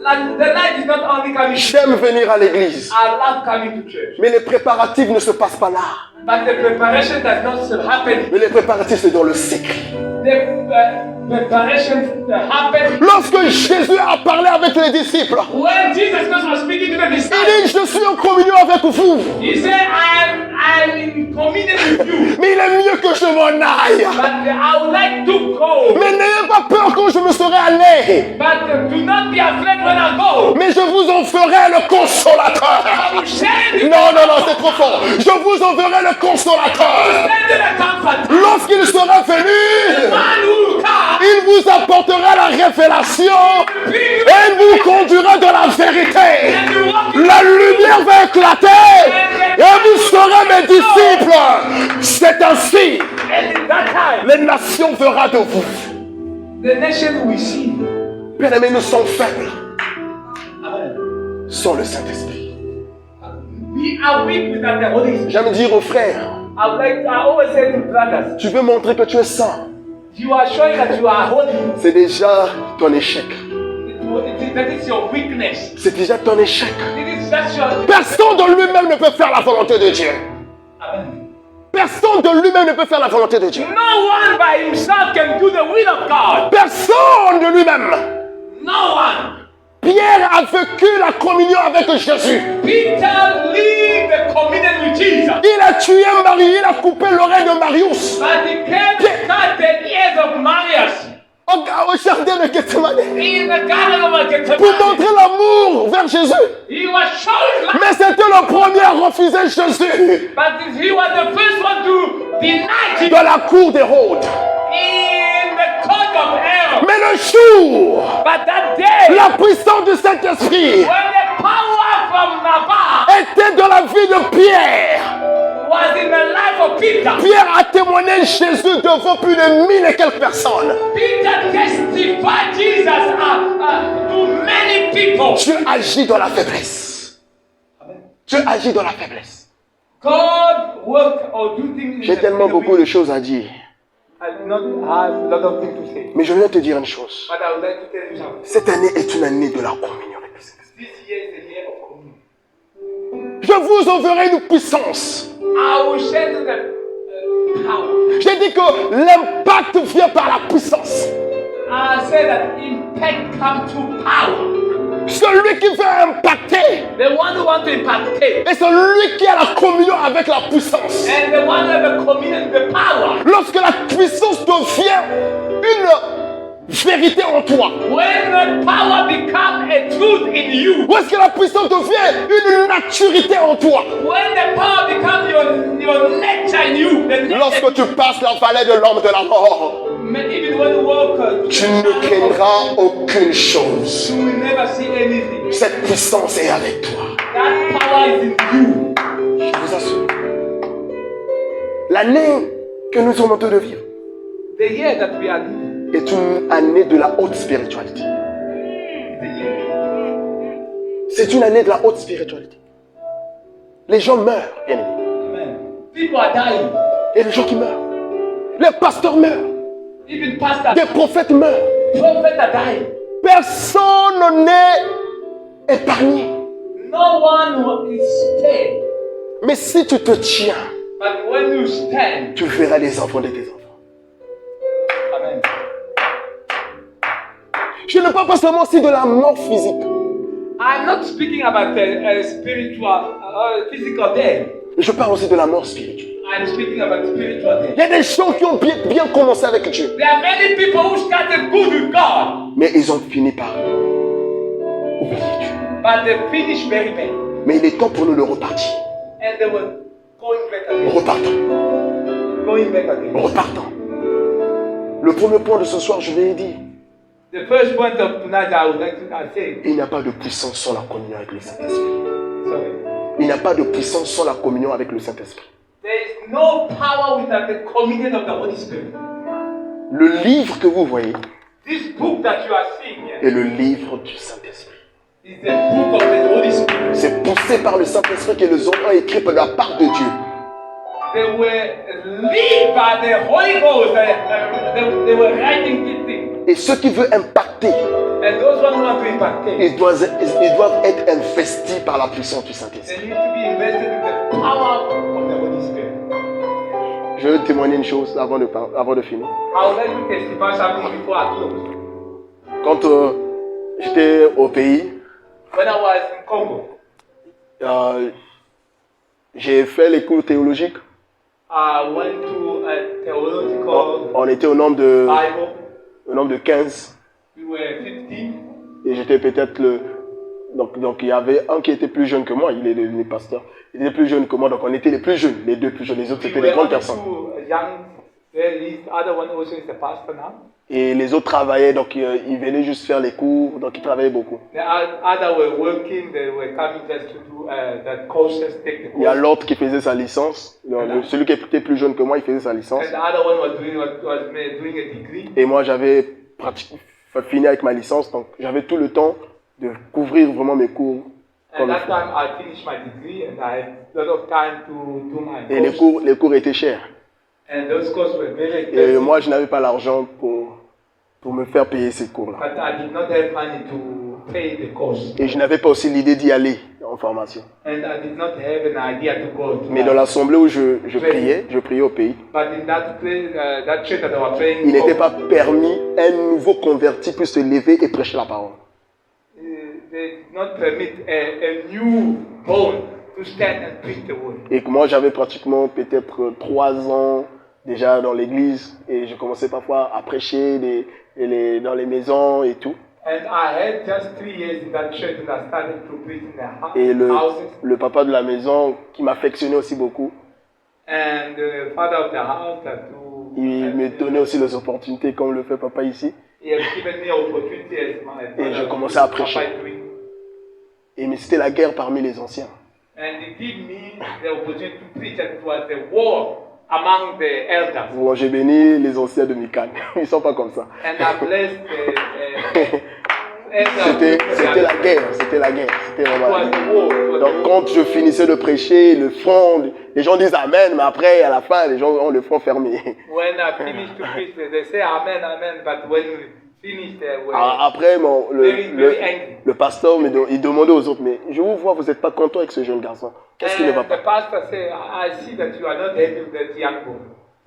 Like the light is not only coming.
J'aime venir à l'église.
I love coming to church.
Mais les préparatifs ne se passent pas là.
But the preparation does not happen.
Mais les préparatifs, c'est dans le secret.
The preparation happen
Lorsque Jésus a parlé avec les disciples,
when Jesus Christ was speaking to the
il
disciples.
dit, je suis en communion avec vous.
He said, I'm in communion with you.
Mais il est mieux que je m'en aille.
But I would like to go.
Mais n'ayez pas peur quand je me serai allé.
But do not be afraid when I go.
Mais je vous en ferai le consolateur.
I will send you.
Non, non, non, c'est trop fort. Je vous enverrai le consolateur.
Send you the comfort.
Lorsqu'il sera venu,
Man who come.
il vous apportera la révélation et il vous conduira dans la vérité.
And you walk
La lumière va éclater et vous serez mes disciples. C'est ainsi,
and in that time,
les nations verront de vous.
the nation will see.
Bien-aimés, nous sommes faibles
Amen.
sans le Saint-Esprit.
We are weak without the Holy Spirit.
J'aime dire aux frères,
I always say to brothers,
tu veux montrer que tu es saint,
you are showing that you are holy.
c'est déjà ton échec.
That is your weakness.
C'est déjà ton échec.
It is just your.
Personne de lui-même ne peut faire la volonté de Dieu.
Amen.
Personne de lui-même ne peut faire la volonté de Dieu.
No one by himself can do the will of God.
Personne de lui-même.
No one.
Pierre a vécu la communion avec Jésus.
Peter lived the communion with Jesus.
Il a tué Marie, il a coupé l'oreille de Marius.
But he came to cut the ears of Marius
Au jardin de Gethsemane.
in the garden of
Pour
Gethsemane.
montrer l'amour vers Jésus.
He was showing love,
Mais c'était le premier à refuser Jésus.
but he was the first one to deny Jesus
Dans la cour d'Hérode.
in the court of Aaron.
Mais le jour,
But that day,
la puissance du Saint-Esprit
when the power from Nabal
était dans la vie de Pierre.
was in the life of Peter,
Pierre a témoigné Jésus devant plus de 1000 et quelques personnes.
Peter testified Jesus to many people.
Dieu agit dans la faiblesse. Dieu agit dans la faiblesse.
God work or do things.
J'ai tellement beaucoup de choses à dire.
I do not have a lot of things to say.
Mais je viens te dire une chose.
But I would like to tell you something.
Cette année est une année de la communion avec le Saint-Esprit.
This year is the year of communion.
Je vous enverrai une puissance.
I will send you the power.
J'ai dit que l'impact vient par la puissance.
I say that impact comes through power.
Celui qui veut impacter
The one who wants to impact
est celui qui a la communion avec la puissance.
and the one who has the communion, the power.
Lorsque la puissance devient une vérité en toi.
When the power becomes a truth in you.
Où est-ce que la puissance devient une maturité en toi?
When the power becomes your nature in you. The nature
Lorsque tu passes la vallée de l'homme de la mort,
even when you walk,
tu ne craindras aucune chose.
you will never see anything.
Cette puissance est avec toi.
That power is in you.
Je vous assure. L'année que nous sommes en train de vivre
The year that we are living
est une année de la haute spiritualité. C'est une année de la haute spiritualité. Les gens meurent, bien aimés.
Amen. People are dying.
Il y a des gens qui meurent. Les pasteurs meurent.
Even pastors,
Des prophètes meurent.
prophets are dying.
Personne n'est épargné.
No one is spared.
Mais si tu te tiens,
But when you stand,
tu verras les enfants de tes enfants.
amen.
Je ne parle pas seulement aussi de la mort physique.
I'm not speaking about a spiritual, physical death.
Je parle aussi de la mort spirituelle.
I'm speaking about spiritual death.
Il y a des gens qui ont bien commencé avec Dieu.
There are many people who started good with God,
Mais ils ont fini par oublier Dieu.
but they finished very bad.
Mais il est temps pour nous de repartir.
And they were going back again.
Repartons.
Going back again.
Repartons. Le premier point de ce soir, je vais dire,
The first point of tonight I would like to say,
il n'y a pas de puissance sans la communion avec le Saint-Esprit.
sorry.
Il n'y a pas de puissance sans la communion avec le Saint-Esprit.
There is no power without the communion of the Holy Spirit.
Le livre que vous voyez
This book that you are seeing here
est le livre du Saint-Esprit.
is the book of the Holy Spirit.
C'est poussé par le Saint-Esprit que les hommes ont écrit de la part de Dieu.
They were led by the Holy Ghost. They were writing this thing.
Et ceux qui veulent impacter,
And those one who want to impact it,
ils doivent être investis par la puissance du Saint-Esprit.
they need to be invested in the power of the Holy Spirit.
Je veux témoigner une chose avant de finir.
I would like to testify something before I close.
Quand j'étais au pays,
When I was in Congo,
j'ai fait les cours théologiques.
I went to a theological
On était au nombre de 15.
We were 50.
Et j'étais peut-être le... Donc il y avait un qui était plus jeune que moi, il est devenu pasteur. Il était plus jeune que moi, donc on était les plus jeunes, les deux plus jeunes. Les autres,
We
c'était des
were
grandes
only
personnes.
two young. This other one also is a pastor now.
Et les autres travaillaient, donc ils venaient juste faire les cours, donc ils travaillaient beaucoup.
The other were working. They were coming just to do that courses, take the
Il y a
course.
l'autre qui faisait sa licence. Celui qui était plus jeune que moi, il faisait sa licence.
And the other one was doing a degree.
Et moi, j'avais fini avec ma licence, donc j'avais tout le temps de couvrir vraiment mes cours.
And
Comme il
that
faut.
time I finished my degree and I had a lot of time to do my
Et
course.
les cours étaient chers.
And those courses were very
Et
expensive.
moi, je n'avais pas l'argent pour me faire payer ces cours-là.
But I did not have money to pay the course.
Et je n'avais pas aussi l'idée d'y aller en formation.
And I did not have an idea to go to
Mais dans l'assemblée où je priais au pays,
But in that place, that church that I was praying,
il n'était pas permis un nouveau converti puisse se lever et prêcher la parole.
they did not permit a new born to stand and preach the word.
Et que moi, j'avais pratiquement peut-être 3 ans déjà dans l'église et je commençais parfois à prêcher dans les maisons et tout.
And I had just 3 years in that church and I started to preach in
Et
the houses.
le papa de la maison qui m'affectionnait aussi beaucoup,
And the father of the house that to,
il me donnait aussi les opportunités comme le fait papa ici.
he has given me opportunity as my
Et je
father
commençais à
to
prêcher.
papa doing.
Et mais c'était la guerre parmi les anciens.
And he gave me the opportunity to preach and it was the war among the elders.
Bon, j'ai béni les anciens de Mikan. Ils sont pas comme ça.
And I blessed the elders.
C'était la guerre. C'était
It
vraiment la
was
guerre.
the war. It was
Donc
the war.
quand je finissais de prêcher, le front, les gens disent Amen, mais après, à la fin, les gens ont le front fermé.
When I finished to preach, they say amen, amen. But when we finished, they were
Après,
very angry.
le pasteur, il demandait aux autres, mais je vous vois, vous n'êtes pas content avec ce jeune garçon. Qu'est-ce qui ne va
And
pas?
the pastor said, I see that you are not happy with that young boy.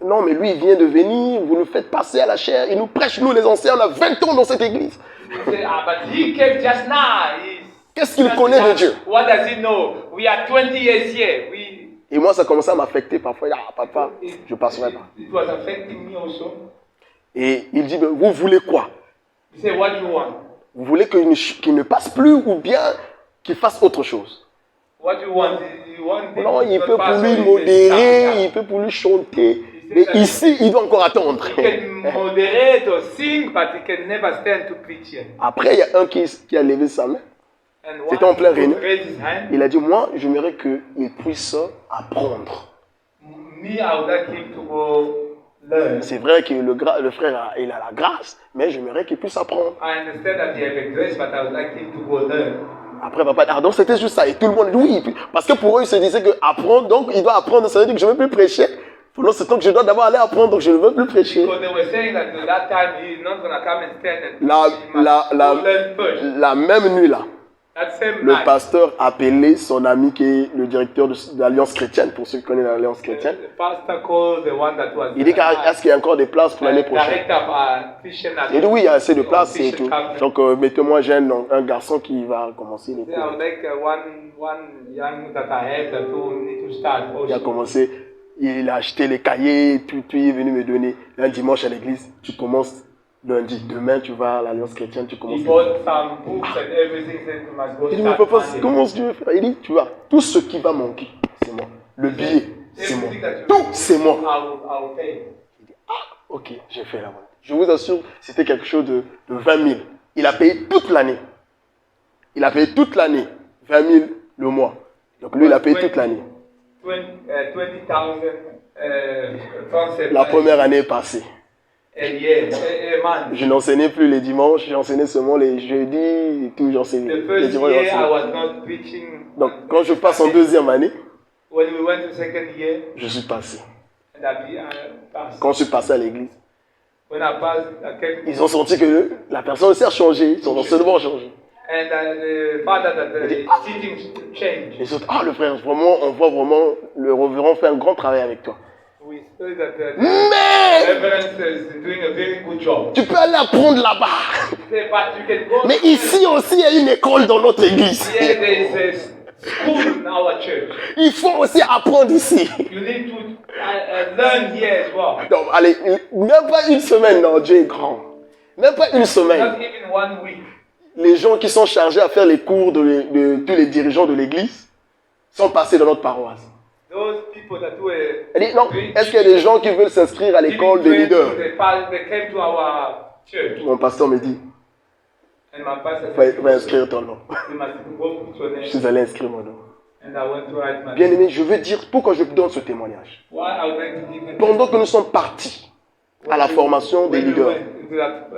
Non, mais lui, il vient de venir, vous nous faites passer à la chair, il nous prêche, nous les anciens, on a 20 ans dans cette église.
He said, but he came just now.
Qu'est-ce qu'il connaît de Dieu?
What does he know? We are 20 years here.
Et moi, ça commençait à m'affecter parfois. Ah, papa, je ne passerai pas.
It was affecting me also.
Et il dit, vous voulez quoi?
He said, what do you want?
Vous voulez qu'il ne passe plus ou bien qu'il fasse autre chose?
What do you want? You want
Non,
him
il
to
peut
pass
pour lui
on his
modérer,
time.
il peut pour lui chanter. Mais ici, il doit encore attendre.
He can moderate or sing, but he can never stand to preach here.
Après, il y a un qui a levé sa main.
And
C'était en plein
one
réunion.
raised his hand.
Il a dit, moi, j'aimerais qu'il puisse apprendre.
Me, I would like him to go learn.
C'est vrai que le frère, il a la grâce, mais j'aimerais qu'il puisse apprendre.
I understand that he has a grace, but I would like him to go learn.
Après, papa, ah, donc c'était juste ça. Et tout le monde dit oui. Parce que pour eux, ils se disaient qu'apprendre, donc il doit apprendre. Ça veut dire que je ne veux plus prêcher. Pendant ce temps que je dois d'abord aller apprendre, donc je ne veux plus prêcher.
Because they were saying that at that time he is not going to come and stand and preach. He must go learn first.
La même nuit là,
That same
le
night,
pasteur a appelé son ami qui est le directeur de l'Alliance chrétienne, pour ceux qui connaissent l'Alliance chrétienne.
the pastor called the one that was
Il dit, est-ce qu'il y a encore des places pour l'année prochaine?
director of Christian
Il dit oui, il y a assez de places et
Christian
tout.
company.
Donc mettez-moi un garçon qui va commencer les
I
cours.
would like one young that I have that who need to start
Il a
also.
commencé, il a acheté les cahiers, puis il est venu me donner un dimanche à l'église. Tu commences lundi, demain tu vas à l'Alliance chrétienne, tu commences.
He bought some books and everything, said you must go
Il dit, mais
start
papa,
Monday.
comment tu veux faire? Il dit, tu vois, tout ce qui va manquer, c'est moi. Le billet, c'est moi.
Everything that you
Tout, c'est moi.
I will pay.
Ok, j'ai fait la vente. Je vous assure, c'était quelque chose de 20 000. Il a payé toute l'année. Il a payé toute l'année. 20 000 le mois. Donc lui, il a payé toute l'année.
20,000 francs
La première année est passée.
a year, a month.
Je n'enseignais plus les dimanches, j'enseignais seulement les jeudis et tout, j'enseignais.
The
Les
first
dimanches,
year I
j'enseignais.
was not preaching.
Donc quand je passe en deuxième année,
When we went to second year,
je suis passé.
and I passed.
Quand je suis passé à l'église,
When I passed, I came.
ils ont senti que la personne aussi a changé, son enseignement a changé.
And the father that the teaching changed.
Les autres, ah le frère, vraiment, on voit vraiment le révérend fait un grand travail avec toi.
We saw that the
Mais
reverend is doing a very good job.
tu peux aller apprendre là-bas.
He said, but you can go.
Mais ici aussi, il y a une école dans notre église.
Here there is a school in our church.
Il faut aussi apprendre ici.
You need to learn here as well.
Donc, allez, même pas une semaine, non, Dieu est grand. Même pas une semaine.
Not even 1 week.
Les gens qui sont chargés à faire les cours de tous les dirigeants de l'église sont passés dans notre paroisse.
Those people that were
Elle dit, non, est-ce qu'il y a des gens qui veulent s'inscrire à l'école des leaders?
They came to our church.
Mon pasteur me dit,
And my pastor
va
said,
inscrire ton nom.
you must go put your
Je
name.
suis allé inscrire mon nom.
And I went to write my
Bien
name.
aimé, je veux dire pourquoi je donne ce témoignage.
Why I would like to give a
Pendant que nous sommes partis à la formation des
when we
leaders,
went into that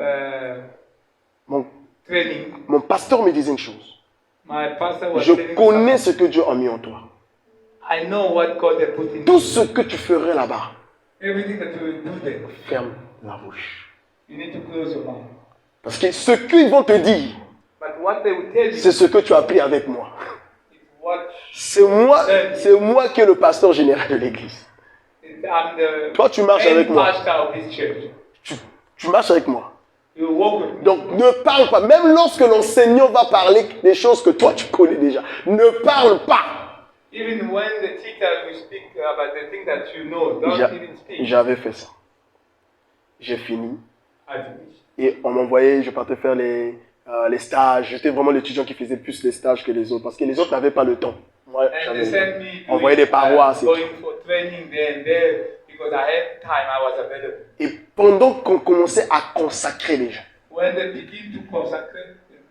mon,
training,
mon pasteur me disait une chose.
my pastor was
Je
telling
connais
me
ce que Dieu a mis en toi.
I know what God has put in
Tout
you.
ce que tu ferais là-bas,
Everything that you will do there,
ferme la bouche.
you need to close your mouth.
Parce que ce qu'ils vont te dire,
But what they will tell you
c'est ce que tu as appris avec moi.
is what
C'est moi qui est le pasteur général de l'église.
I'm the
Toi, tu marches
main
avec moi.
pastor of this church.
Tu marches avec moi.
You walk with me.
Donc ne parle pas. Même lorsque l'enseignant va parler des choses que toi tu connais déjà, ne parle pas.
Even when the teacher will speak about the thing that you know, don't
J'a-
even speak.
J'avais fait ça. J'ai fini.
I finished.
Et on m'envoyait, je partais faire les stages. J'étais vraiment l'étudiant qui faisait plus les stages que les autres. Parce que les autres n'avaient pas le temps. Moi,
And they
j'avais.
sent me
Envoyer des paroisses et
going for training there and there because I had time, I was available.
Et pendant qu'on commençait à consacrer les gens,
When they begin to consecrate the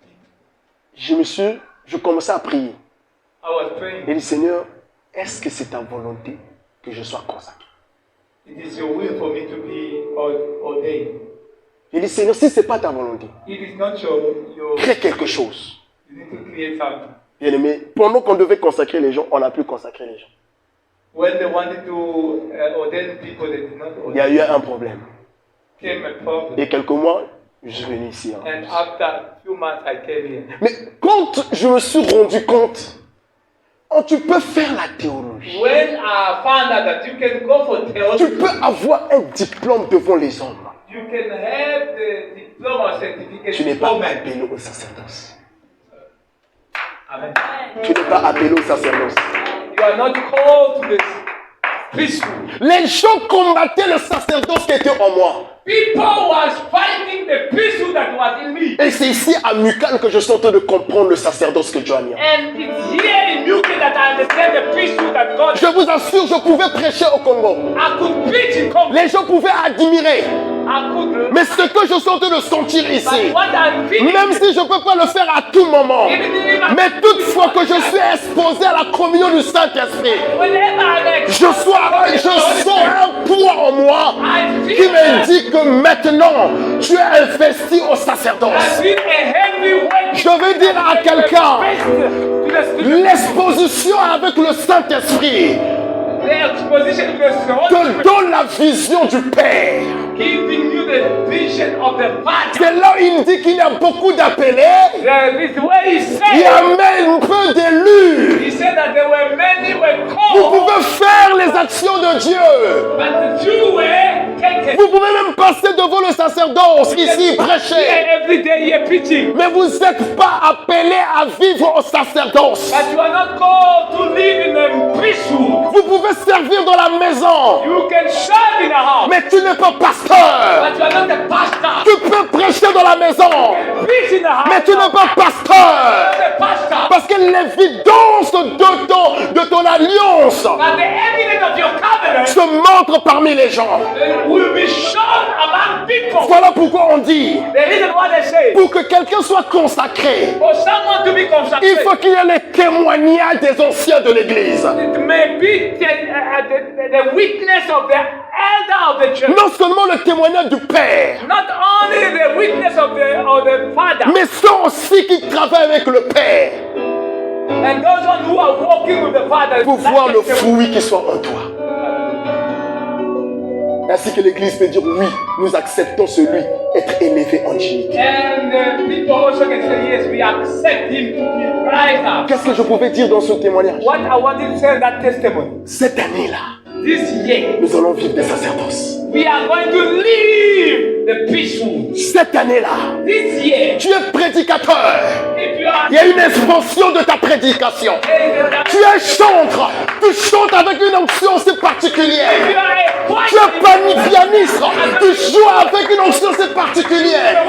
people,
je commençais à prier.
I was praying.
Et dit, Seigneur, est-ce que c'est ta volonté que je sois consacré?
It is your will for me to be ordained.
Il dit, Seigneur, si ce n'est pas ta volonté,
It is not your
crée quelque chose.
you need to create something.
Bien aimé, pendant qu'on devait consacrer les gens, on n'a plus consacré les gens.
When they wanted to ordain people, they did not
Il y a
ordain.
eu un problème.
Came a problem.
Et quelques mois, je suis venu ici. Hein.
And after a few months, I came here.
Mais quand je me suis rendu compte, oh, tu peux faire la théologie.
When I found out that you can go for
Tu
theology,
peux avoir un diplôme devant les hommes.
you can have the diploma certificate
Tu n'es pas
for men.
appelé au sacerdoce.
Amen.
Tu n'es pas appelé au sacerdoce.
You are not called to the priesthood.
Les gens combattaient le sacerdoce qui était en moi.
People was fighting the priesthood that was in me.
Et c'est ici à Mukan que je suis en train de comprendre le sacerdoce que Dieu a mis en moi.
And it's here in UK that I understand the priesthood that God.
Je vous assure, je pouvais prêcher au Congo.
I could preach in Congo.
Les gens pouvaient admirer.
could.
Mais ce que je suis en train de sentir ici,
But what I'm feeling,
même si je ne peux pas le faire à tout moment,
even if I-
mais toutefois que je suis exposé à la communion du Saint-Esprit,
whenever I'm
je sens un poids en moi
I
qui
feel
me dit que maintenant, tu es investi au sacerdoce.
I feel a heavy weight.
Je veux dire à quelqu'un, l'exposition avec le Saint-Esprit
The exposition to the Holy
te
Spirit,
donne la vision du Père.
giving you the vision of the Father.
C'est là où il dit qu'il y a beaucoup d'appelés,
This is where he
il y a
said,
même peu d'élus.
he said that there were many were
Vous
called,
pouvez faire les actions de Dieu.
but the few were taken.
Vous pouvez même passer devant le sacerdoce ici, prêcher.
Here every day you're preaching,
Mais vous n'êtes pas appelé à vivre au sacerdoce.
but you are not called to live in a priesthood.
Vous pouvez servir dans la maison,
You can serve in a house,
mais tu n'es pas pasteur.
but you are not a pastor.
Tu peux prêcher dans la maison,
Preach in a house,
mais tu n'es pas pasteur.
not a pastor.
Parce que l'évidence de ton alliance
But the evidence of your covenant
se montre parmi les gens.
will be shown among people.
Voilà pourquoi on dit,
The reason why they say,
pour que quelqu'un soit consacré,
for someone to be
il
consecrated,
faut qu'il y ait les témoignages des anciens de l'Église.
it may be the witness of the elder of the church.
Non seulement le témoignage du Père,
Not only the witness of the father,
mais ceux aussi qui travaillent avec le Père
and those one who are walking with the father.
pour voir le fruit qui soit en toi. Ainsi que l'Église peut dire oui, nous acceptons celui être élevé en dignité.
And people also can say, yes, we accept him to be right up.
Qu'est-ce que je pouvais dire dans ce témoignage?
What I wanted to say in that testimony,
Cette année-là,
this year,
nous allons vivre des sacerdoces.
we are going to live the priesthood.
Cette année-là,
This year,
tu es prédicateur.
if you are
Il y a une expansion de ta prédication. Tu es chantre. Tu chantes avec une onction si particulière. Tu es pianiste. Tu joues avec une onction si particulière.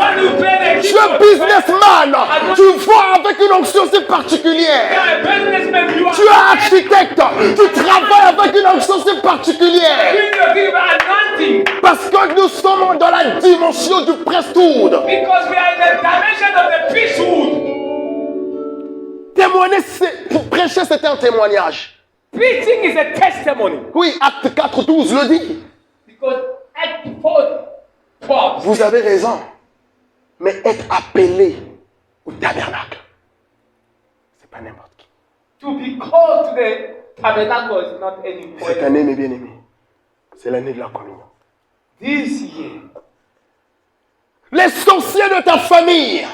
Tu es businessman. Tu vois avec une onction si particulière. Tu es architecte. Tu travailles avec une onction si particulière. Parce que nous sommes dans la dimension du priesthood.
Because we are in the dimension of the priesthood.
Témoigner, prêcher, c'était un témoignage.
Preaching is a testimony.
Oui, Acte 4:12 le dit.
Because Act 4:12.
Vous avez raison. Mais être appelé au tabernacle, c'est pas n'importe qui.
To be called to the tabernacle is not any
Cette année, mes bien-aimés, c'est l'année de la communion.
This year,
Les sorciers de ta famille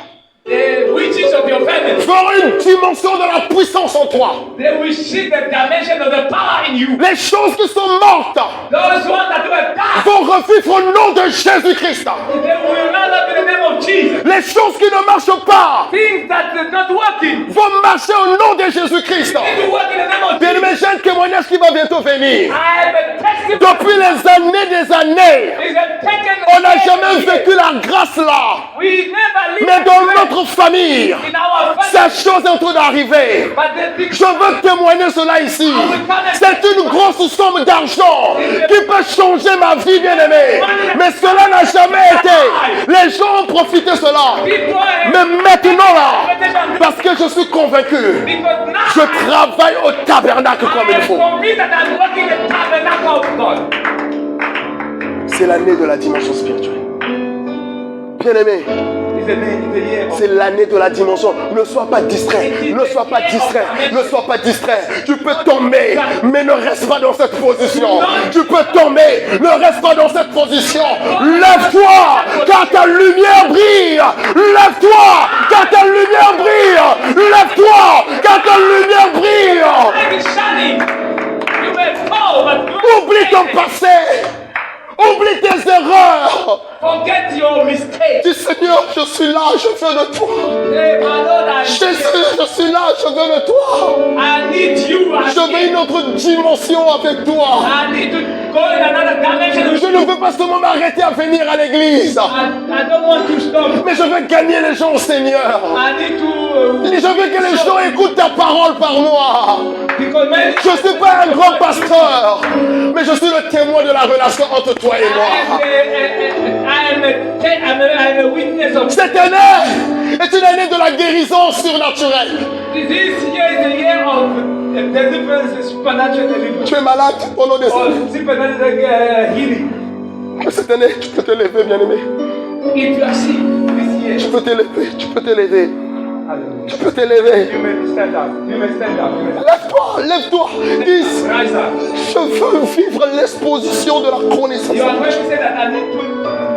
the witches of your family,
feront une dimension de la puissance en toi.
they will see the dimension of the power in you.
Les choses qui sont mortes
Those ones that were died,
vont revivre au nom de Jésus-Christ.
they will rise up in the name of Jesus.
Les choses qui ne marchent pas
Things that are not working,
vont marcher au nom de Jésus-Christ.
they will work in the name of
Bien,
Jesus.
mais j'ai un témoignage qui va bientôt venir.
I have a testimony.
Depuis les années,
It's a taken
on n'a jamais vécu la grâce là.
We never live
Mais dans notre famille,
in our family.
cette chose est en train d'arriver.
But the thing,
Je veux témoigner cela ici. C'est une grosse somme d'argent qui peut changer ma vie, bien-aimée. Mais cela n'a jamais été. Les gens ont profité de cela.
people are
Mais maintenant là, parce que je suis convaincu,
because now
je travaille au tabernacle comme
I
il
am
faut.
convinced that I'm working the tabernacle of God.
C'est l'année de la dimension spirituelle. Bien-aimé,
It's a year of
c'est l'année de la dimension. Ne sois pas distrait. Ne sois pas distrait. Ne sois pas distrait. Tu peux tomber, mais ne reste pas dans cette position. Tu peux tomber, ne reste pas dans cette position. Lève-toi, car ta lumière brille. Lève-toi, car ta lumière brille. Lève-toi, car ta lumière brille.
light is shining. You may fall, but you
Oublie ton passé. Oublie tes erreurs.
forget your mistakes.
Dis Seigneur, je suis là, je veux de toi.
Hey, my Lord,
Jésus, je suis là, je veux de toi.
I need you.
Je veux une autre dimension avec toi.
I need to go in another dimension.
Je ne veux pas seulement m'arrêter à venir à l'église,
I don't want to stop.
mais je veux gagner les gens au Seigneur.
I need to.
Et je veux que les gens écoutent ta parole par moi.
Because many
Je ne suis pas un grand pasteur, acteur, mais je suis le témoin de la relation entre toi et moi.
I am a witness of
Cette année est une année de la guérison surnaturelle.
this year is the year of deliverance, supernatural deliverance.
Tu es malade au nom de
Or
Jésus.
supernatural healing.
Cette année, tu peux te lever, bien-aimé.
If you are sick this year,
Tu peux te lever, tu peux te lever.
hallelujah.
Tu peux te lever.
You may stand up. You may stand up. You may stand
Lève-toi, lève-toi. Dis,
up. Rise up.
je veux vivre l'exposition de la connaissance.
You are going to say that I need to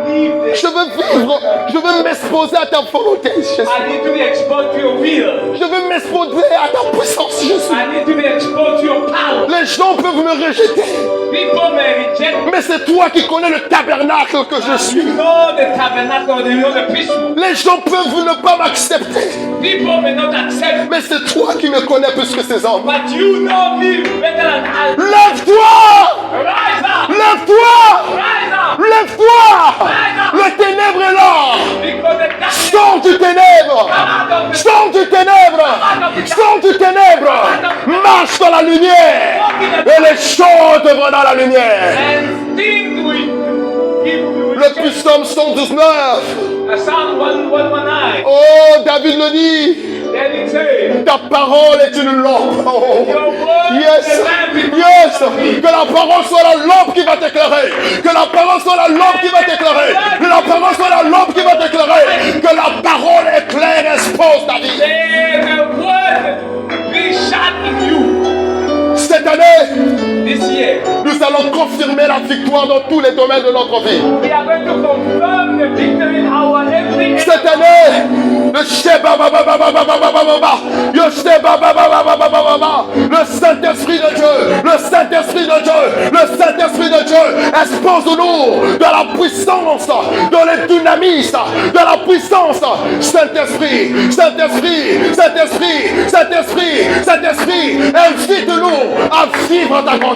leave this.
Je veux m'exposer à ta volonté, Jésus.
I need to be exposed to your will.
Je veux m'exposer à ta puissance, Jésus.
I need to be exposed to your power.
Les gens peuvent me rejeter,
People may reject me.
mais c'est toi qui connais le tabernacle que je suis.
You know the tabernacle, you know the priesthood.
Les gens peuvent ne pas m'accepter,
People may not accept me,
mais c'est toi qui me connais plus que ces hommes.
but you know me better than I.
Lève-toi!
Rise up!
Lève-toi!
Rise up!
Lève-toi! Le ténèbre est là!
Because the darkness
Sors du ténèbre!
come out of the
Sors du ténèbre! Sors du ténèbre! Marche dans la lumière! Et les choses devront dans la lumière!
and things will give you
Le psaume 119.
Psalm 119.
Oh, David le dit.
David said,
Ta parole est une lampe. Oh.
your word
Yes,
is a lamp in
yes.
front of me.
Que la parole soit la lampe qui va t'éclairer. Que la parole soit la lampe qui va t'éclairer. Que la parole soit la lampe qui va t'éclairer. Que la parole éclaire, expose ta vie.
May the word be shut in you
Cette année,
this year.
nous allons confirmer la victoire dans tous les domaines de notre vie.
We are going to confirm the victory in our every
Cette année, le Sheba Baba Baba Baba Baba Baba, le Sheba Baba Baba Baba Baba, le Saint-Esprit de Dieu, le Saint-Esprit de Dieu, le Saint-Esprit de Dieu, expose-nous dans la puissance, dans le dynamisme, dans la puissance. Saint-Esprit, Saint-Esprit, Saint-Esprit, Saint-Esprit, Saint-Esprit, invite-nous à vivre ta grandeur.